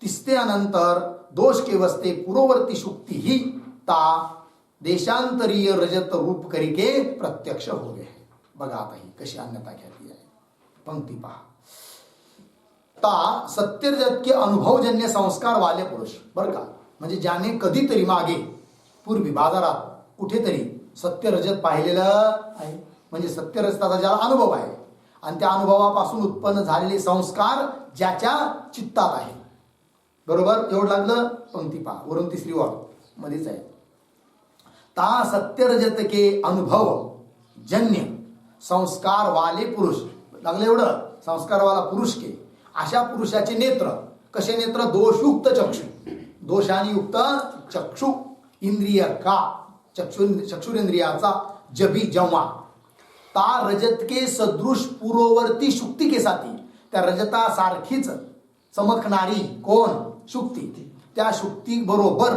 तिसते अनंतर दोष के वस्ते पूर्ववर्ती शुक्ति ही ता देशांतरीय रजत रूप करिके प्रत्यक्ष होवे है. बघा आता ही कशी अन्यता ख्याती आहे. पंक्ती पहा. ता सत्यरजत के अनुभवजन्य संस्कार वाले पुरुष, बरं का, म्हणजे ज्याने कधीतरी मागे पूर्वी बाजारात कुठेतरी सत्यरजत पाहिलेलं आहे, म्हणजे सत्यरजताचा ज्याला अनुभव आहे आणि त्या अनुभवापासून उत्पन्न झालेले संस्कार ज्याच्या चित्तात आहे, बरोबर एवढं लागलं. पंक्ती पहा वरून तिसरी वाळ मध्येच आहे. ता सत्य रजत के अनुभव जन्य संस्कार वाले पुरुष, लागलं एवढं, संस्कार वाला पुरुष के, अशा पुरुषाचे नेत्र कसे नेत्र, दोषयुक्त चक्षु, दोषाने युक्त चक्षु, इंद्रिय का चक्षुरेंद्रियाचा जभी जेव्हा ता रजत के सदृश पूर्ववर्ती शुक्ती के साथी, त्या रजतासारखीच चमकणारी कोण, शुक्ती, त्या शुक्ती बरोबर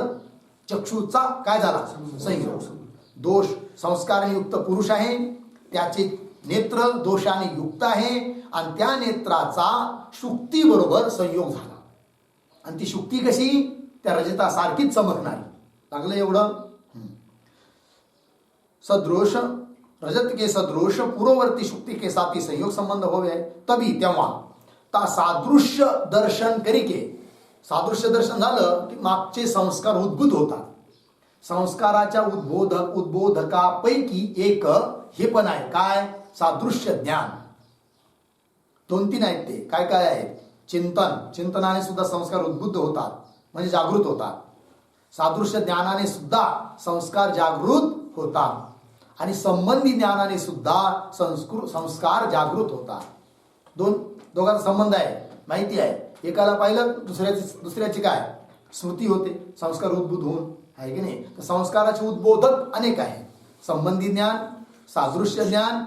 चक्षुचा काय झाला संयोग. दोष संस्काराने युक्त पुरुष आहे, त्याचे नेत्र दोषाने युक्त आहे आणि त्या नेत्राचा शुक्ती बरोबर संयोग झाला आणि ती शुक्ती कशी, त्या रजतासारखीच चमकणारी. लागलं एवढं. सदृश रजत के सदृश पूर्ववर्ती शुक्ती के साथी संयोग संबंध होवे तभी तेव्हा ता सादृश्य दर्शन करिके, सादृश्य दर्शन झालं की मागचे संस्कार उद्भूत होतात. संस्काराच्या उद्बोधकापैकी एक हे पण आहे काय, सादृश्य ज्ञान. 2-3 आहेत ते. काय काय आहेत, चिंतन, चिंतनाने सुद्धा संस्कार उद्बुद्ध होतात म्हणजे जागृत होतात. सादृश्य ज्ञानाने सुद्धा संस्कार जागृत होतात आणि संबंधी ज्ञानाने सुद्धा संस्कार जागृत होतात. दोघांचा संबंध आहे, माहिती आहे. एकाला पाहिलं दुसऱ्याची काय स्मृती होते, संस्कार उद्भूत होऊन, आहे की नाही. तर संस्काराचे उद्बोधक अनेक आहेत, संबंधी ज्ञान, सादृश्य ज्ञान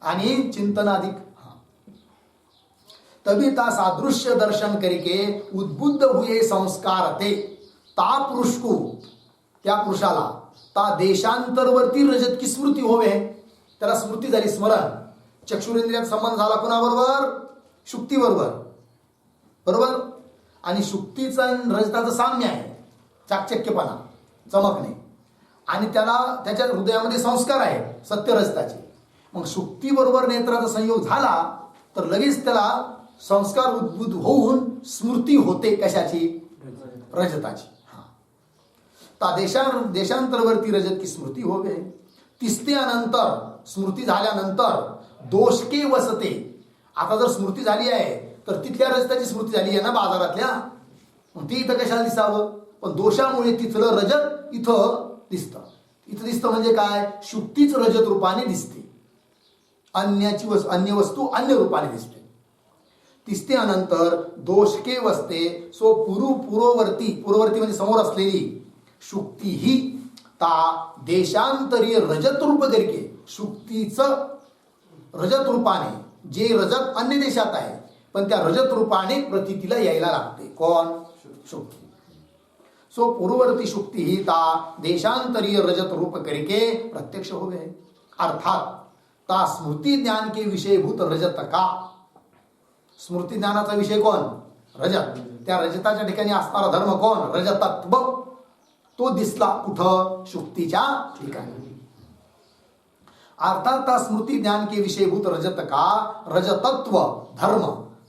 आणि चिंतनाधिक. तभी ता सादृश्य दर्शन करिके उद्बुद्ध हुए संस्कार ते ता पुरुष को, त्या पुरुषाला ता देशांतरवर्ती रजत की स्मृती होवे, त्याला स्मृती झाली, स्मरण. चक्षुरेंद्रियात संबंध झाला कोणाबरोबर, शुक्ती बरोबर, बरोबर. आणि शुक्तीचा रजताचं साम्य आहे, चाकचक्यपणा, चमकणे, आणि त्याला त्याच्या हृदयामध्ये संस्कार आहे सत्य रजताचे. मग शुक्ती बरोबर नेत्राचा संयोग झाला तर लगेच त्याला संस्कार उद्भूत होऊन स्मृती होते, कशाची, रजताची. ता देशांतरवर्ती रजत की स्मृती होवे. तिसत्यानंतर स्मृती झाल्यानंतर दोष के वसते. आता जर स्मृती झाली आहे तर तिथल्या रजताची स्मृती झाली आहे ना बाजारातल्या, ती इथं कशाला दिसावं, पण दोषामुळे तिथलं रजत इथं दिसतं. इथं दिसतं म्हणजे काय, शुक्तीच रजत रूपाने दिसते, अन्य वस्तू अन्य रूपाने दिसते. तिसत्यानंतर दोष के वसते सो पूर्ववर्ती म्हणजे समोर असलेली शुक्ती ही ता देशांतरीय रजत रूप करके, शुक्तीचं रजत रूपाने, जे रजत अन्य देशात आहे पण त्या रजत रूपाने प्रतीतीला यायला लागते. कोण, शुक्ती. सो पूर्ववर्ती शुक्ती ही ता देशांतरीय रजत रूप करके प्रत्यक्ष हो गए. अर्थात ता स्मृती ज्ञान के विषयभूत रजत का, स्मृती ज्ञानाचा विषय कोण, रजत. त्या रजताच्या ठिकाणी असणारा धर्म कोण, रजतत्व. तो दिसला कुठं, शुक्तीच्या ठिकाणी. अर्थात ता स्मृती ज्ञान के विषयभूत रजत का रजतत्व धर्म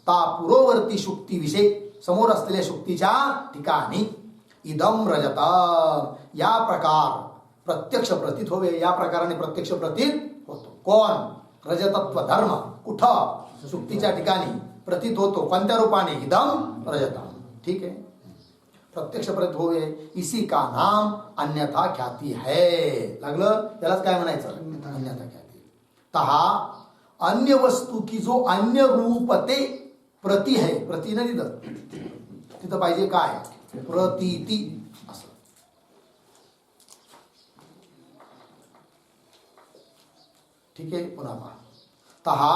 ता पूर्ववर्ती शुक्ती विषय, समोर असलेल्या शुक्तीच्या ठिकाणी इदम रजत, या प्रकार प्रत्यक्ष प्रतीत होवे, या प्रकाराने प्रत्यक्ष प्रतीत होतो. कोण, रजतत्व धर्म कुठं, शुक्तीच्या ठिकाणी प्रतीत होतो. कोणत्या रूपाने, इदम रजतम. ठीक आहे, प्रत्यक्ष प्रतीत होवे. इसी का नाम अन्यथा ख्याती है. लागलं, त्यालाच काय म्हणायचं, अन्यथा ख्याती. तहा अन्य वस्तू की जो अन्य रूपते प्रती है, प्रती न तिथं पाहिजे काय, प्रतीती असं. ठीक आहे, पुन्हा पहा. तहा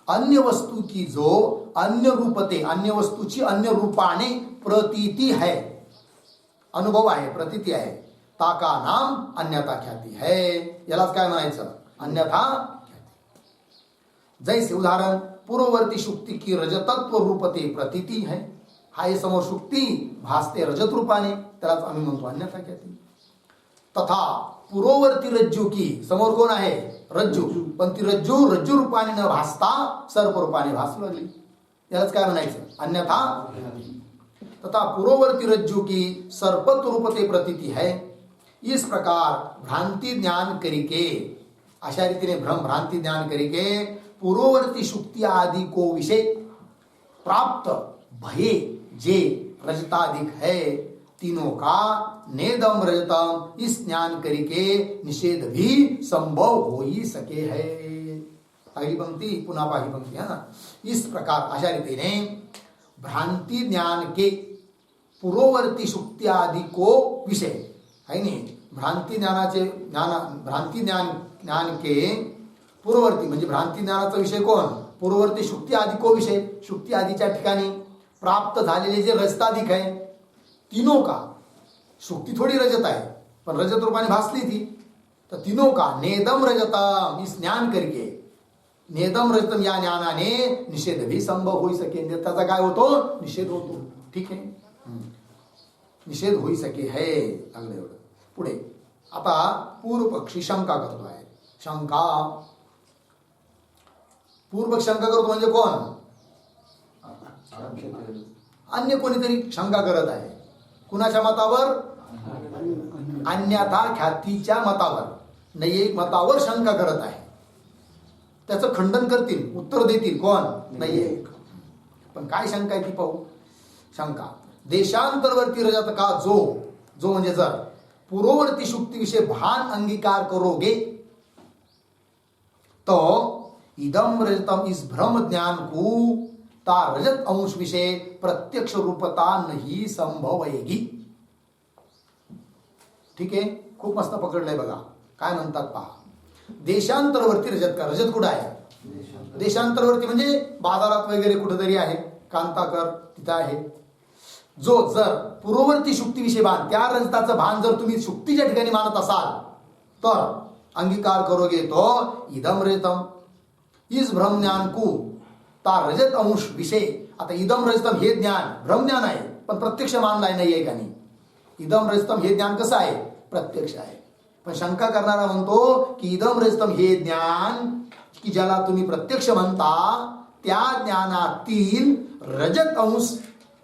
अन्य वस्तू की जो अन्य रूपते, अन्य वस्तूची अन्य रूपाने प्रतीती है, अनुभव आहे, प्रतीती आहे. ताका नाम अन्यथा ख्याती है. यालाच काय म्हणायचं, अन्यथा ख्याती. जैसे उदाहरण पूर्ववर्ती शुक्ती की रजतत्व रूपते प्रतीती है. हा हे समोर शुक्ती भासते रजत रूपाने, त्यालाच आम्ही म्हणतो अन्यथा ख्याती. तथा पूर्ववर्ती रज्जू की, समोर कोण आहे, रज्जू, पण ती रज्जू रूपाने न भासता सर्प रूपाने भासू लागली. यालाच काय म्हणायचं, अन्यथा. तथा पूर्ववर्ती रज्जू की सर्पत्व रूपते प्रतीती है. इस प्रकार भ्रांति ज्ञान करिके, अशा रीतीने भ्रांति ज्ञान करिके पूर्ववर्ती शुक्ती आदि को विषय प्राप्त भये जे रजताधिक है, तीनों का नेदम रजतम इस ज्ञान करके निषेध भी संभव हो ही सके है. पहिली पंक्ति पुन्हा पहिली पंक्ति है ना. इस प्रकार अशा रीतीने भ्रांति ज्ञान के पूर्ववर्ती शुक्ति आदि को विषय है नहीं. भ्रांती ज्ञान के पूर्ववर्ती म्हणजे भ्रांती ज्ञानाचा विषय कोण? पूर्ववर्ती शुक्ती आदि को विषय. शुक्ती आदीच्या ठिकाणी प्राप्त झालेले जे रजताधिक आहे तीनों का, शुक्ती थोडी रजत आहे पण रजत रूपाने भासली ती, तर तीनों का नेदम रजतम इस ज्ञान करके, नेदम रजतम या ज्ञानाने निषेध भी संभव होई सके. त्याचा काय होतो? निषेध होतो. ठीक आहे, निषेध होई सके है. लागलं एवढं. पुढे आता पूर्व पक्षी शंका करतो आहे. शंका, पूर्व शंका करतो म्हणजे कोण? अन्य कोणीतरी शंका करत आहे. कुणाच्या मतावर? अन्यथा ख्यातीच्या मतावर, नैयिक मतावर शंका करत आहे. त्याचं खंडन करतील, उत्तर देतील कोण? नैयिक. पण काय शंका आहे ती पाहू. शंका, देशांतरवर्ती रजत का जो म्हणजे जर पूर्ववर्ती शुक्ति विषय भान अंगीकार करोगे तो इदम रजतम इस भ्रम ज्ञान को ता रजत अंश विषय प्रत्यक्ष रूपता नहीं संभवेगी. ठीक आहे, खूप मस्त पकडलंय बघा. काय म्हणतात पहा. देशांतरवर्ती रजत का, रजत कुठं आहे? देशांतरवर्ती म्हणजे बाजारात वगैरे कुठेतरी आहे. कांताकर तिथं आहे. जो जर पूर्ववर्ती शुक्तीविषयी भान, त्या रजताचं भान जर तुम्ही शुक्तीच्या ठिकाणी मानत असाल तर अंगीकार करोगे तो इदम रजतम इस भ्रम ज्ञान को ता रजत अंश विषय. आता इदम रजतम हे ज्ञान भ्रम ज्ञान आहे पण प्रत्यक्ष मानलाय नाहीये का नाही. इदम रजतम हे ज्ञान कसं आहे? प्रत्यक्ष आहे. पण शंका करणारा म्हणतो की इदम रजतम हे ज्ञान की ज्याला तुम्ही प्रत्यक्ष म्हणता त्या ज्ञानातील रजत अंश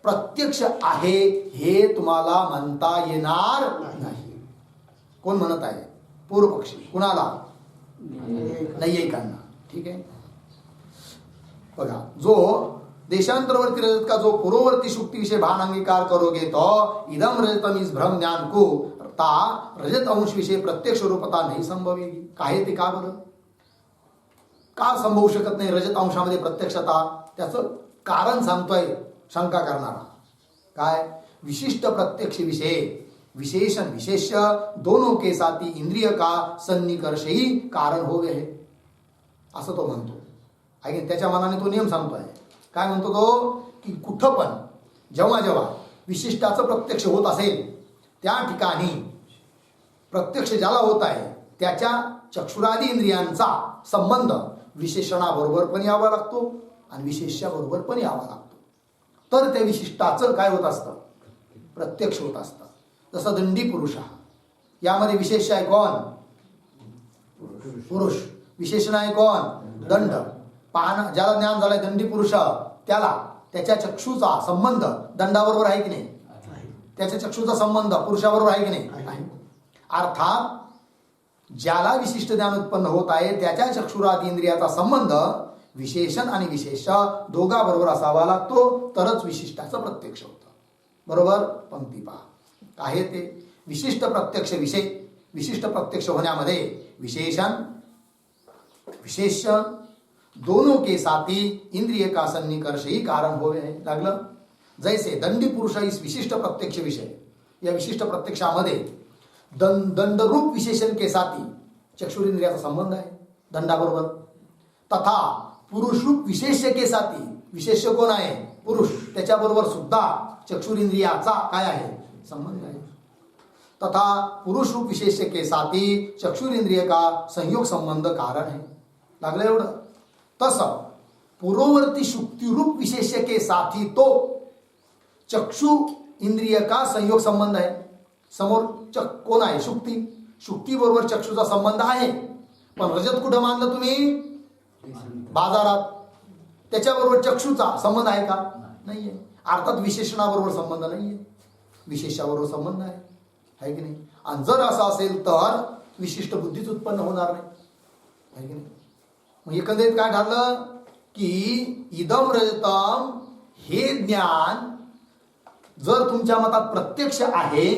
प्रत्यक्ष आहे हे तुम्हाला म्हणता येणार नाही. कोण म्हणत आहे? पूर्व पक्षी. कुणाला? नैयिकांना. ठीक आहे, बघा. जो देशांतरवर्ती रजत का जो पूर्ववर्ती शुक्ति विषय भान अंगीकार करोगे तो इदम रजतम इस भ्रम ज्ञान को ता रजत अंश विषय प्रत्यक्ष रूपता नहीं संभवेगी. काय ते? का बरं का संभवू शकत नाही रजत अंशामध्ये प्रत्यक्षता? त्याचं कारण सांगतोय शंका करणारा. काय? विशिष्ट प्रत्यक्ष विषय विशेषण विशेष्य दोनों के साथी इंद्रिय का सन्निकर्ष ही कारण होवे है, असं तो म्हणतो. आहे त्याच्या मनाने तो नियम सांगतोय. काय म्हणतो तो? की कुठं पण जेव्हा जेव्हा विशिष्टाचं प्रत्यक्ष होत असेल त्या ठिकाणी प्रत्यक्ष ज्याला होत आहे त्याच्या चक्षुरादी इंद्रियांचा संबंध विशेषणाबरोबर पण यावा लागतो आणि विशेष्याबरोबर पण यावा लागतो. तर त्या विशिष्टाचं काय होत असतं? प्रत्यक्ष होत असतं. जसं दंडी पुरुष, यामध्ये विशेष आहे कोण? पुरुष. विशेषण आहे कोण? दंड. पाहणं ज्याला ज्ञान झालंय दंडी पुरुष त्याला त्याच्या चक्षुचा संबंध दंडाबरोबर आहे की नाही? त्याच्या चक्षुचा संबंध पुरुषाबरोबर आहे की नाही? अर्थात ज्याला विशिष्ट ज्ञान उत्पन्न होत आहे त्याच्या चक्षुरादी इंद्रियाचा संबंध विशेषण आणि विशेष दोघांबरोबर असावा लागतो तरच विशिष्टाचं प्रत्यक्ष होतं. बरोबर? पंक्ती पहा. आहे ते विशिष्ट प्रत्यक्ष विषय. विशिष्ट प्रत्यक्ष होण्यामध्ये विशेषण विशेष दोनों के साथी इंद्रिय का सन्निकर्ष ही कारण होवे है. लागलं. जैसे दंडी पुरुष इस विशिष्ट प्रत्यक्ष विषय, या विशिष्ट प्रत्यक्षामध्ये दंडरूप विशेषण के साथी चक्षुरेंद्रियाचा संबंध आहे दंडाबरोबर. तथा पुरुष रूप विशेष्य के साथी, विशेष्य कोण आहे? पुरुष. त्याच्याबरोबर सुद्धा चक्षुरेंद्रियाचा काय आहे? संबंध आहे. तथा पुरुष रूप विशेष्य के साथी चक्षुरेंद्रिय का संयोग संबंध कारण है. लागलं एवढं. तसं पूर्ववर्ती शुक्ति रूप विशेष्य के साथी तो चक्षु इंद्रिय का संयोग संबंध आहे. समोर कोण आहे? शुक्ती. शुक्ती बरोबर चक्षुचा संबंध आहे. पण रजत कुठं मानलं तुम्ही? बाजारात. त्याच्याबरोबर चक्षुचा संबंध आहे का? नाहीये. अर्थात विशेषणाबरोबर संबंध नाहीये, विशेषाबरोबर संबंध आहे. आहे की नाही? आणि जर असं असेल तर विशिष्ट बुद्धीच उत्पन्न होणार नाही. आहे की नाही? मग एकंदरीत काय ठरलं की इदम रजतम हे ज्ञान जर तुमच्या मतात प्रत्यक्ष आहे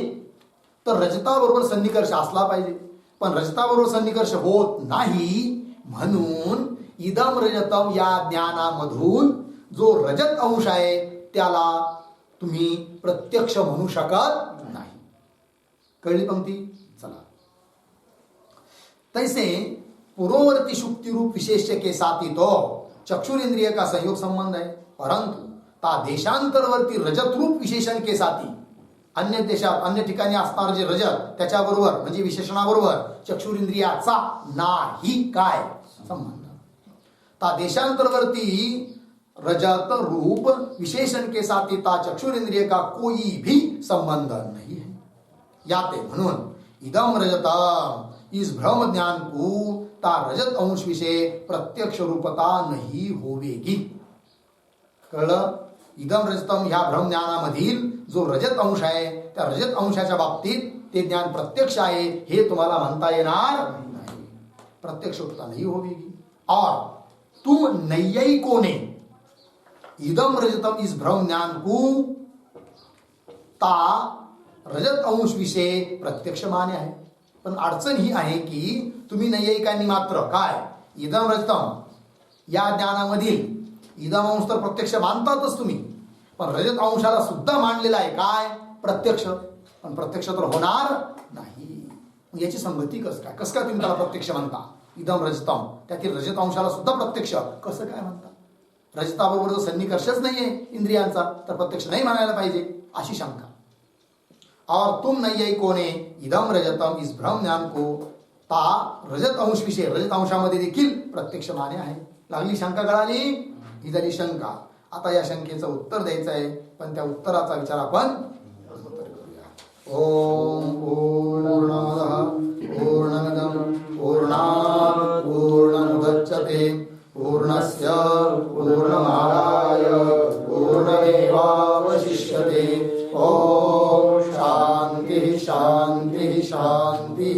तर रजताबरोबर सन्निकर्ष असला पाहिजे, पण रजताबरोबर सन्निकर्ष होत नाही. म्हणून इदम रजतम या ज्ञानामधून जो रजत अंश आहे त्याला तुम्ही प्रत्यक्ष म्हणू शकत नाही. कळली पंक्ती? चला. तैसे पूर्ववर्ती शुक्तिरूप विशेष्य के साथ ही तो चक्षुरेंद्रिय का संयोग संबंध है, परंतु ता देशांतरवर्ती रजत रूप विशेषण के साथी अन्य देशात अन्य ठिकाणी असणार जे रजत त्याच्याबरोबर म्हणजे विशेषणाबरोबर चक्षुरेंद्रियाचा नाही काय संबंध. ता देशांतरवर्ती रजत रूप विशेषण के साथ ता चक्षुरेंद्रिय का कोई भी संबंध नहीं है. याते म्हणून इदम रजतम इस ब्रह्म ज्ञान को ता रजत अंश विषय प्रत्यक्ष रूपता नहीं होवेगी. कळलं? इदम रजतम ह्या ब्रह्म ज्ञानामधील जो रजत अंश आहे त्या रजत अंशाच्या बाबतीत ते ज्ञान प्रत्यक्ष आहे हे तुम्हाला म्हणता येणार नाही. प्रत्यक्ष रूपता नहीं होवेगी. और तुम नैययिकों ने इदम रजतम इस ब्रह्म ज्ञान को ता रजत अंश विषय प्रत्यक्ष माने आहे. पण अडचण ही आहे की तुम्ही नैययिकांनी मात्र काय इदम रजतम या ज्ञानामधील इदम अंश तर प्रत्यक्ष मानतातच तुम्ही, पण रजत अंशाला सुद्धा मानलेला आहे काय प्रत्यक्ष, पण प्रत्यक्ष तर होणार नाही. याची संगती कसं काय तुम्ही त्याला प्रत्यक्ष म्हणता? इदम रजतम त्यातील रजत अंशाला सुद्धा प्रत्यक्ष कसं काय म्हणता? रजताबरोबर जर सन्निकर्षच नाहीये इंद्रियांचा तर प्रत्यक्ष नाही म्हणायला पाहिजे अशी शंका. और तुम नैययिकों ने इदम रजतम इस ब्रह्म ज्ञान को ता रजत अंश विषय रजत अंशामध्ये देखील प्रत्यक्ष माने आहे. लागली शंका? कळाली? ही झाली शंका. आता या शंकेचं उत्तर द्यायचं आहे, पण त्या उत्तराचा विचार आपण करूया. ओम पूर्णमदः पूर्णमिदं पूर्णात् पूर्णमुदच्यते पूर्णस्य पूर्णमादाय पूर्णमेवावशिष्यते. ओम शांति शांति शांति.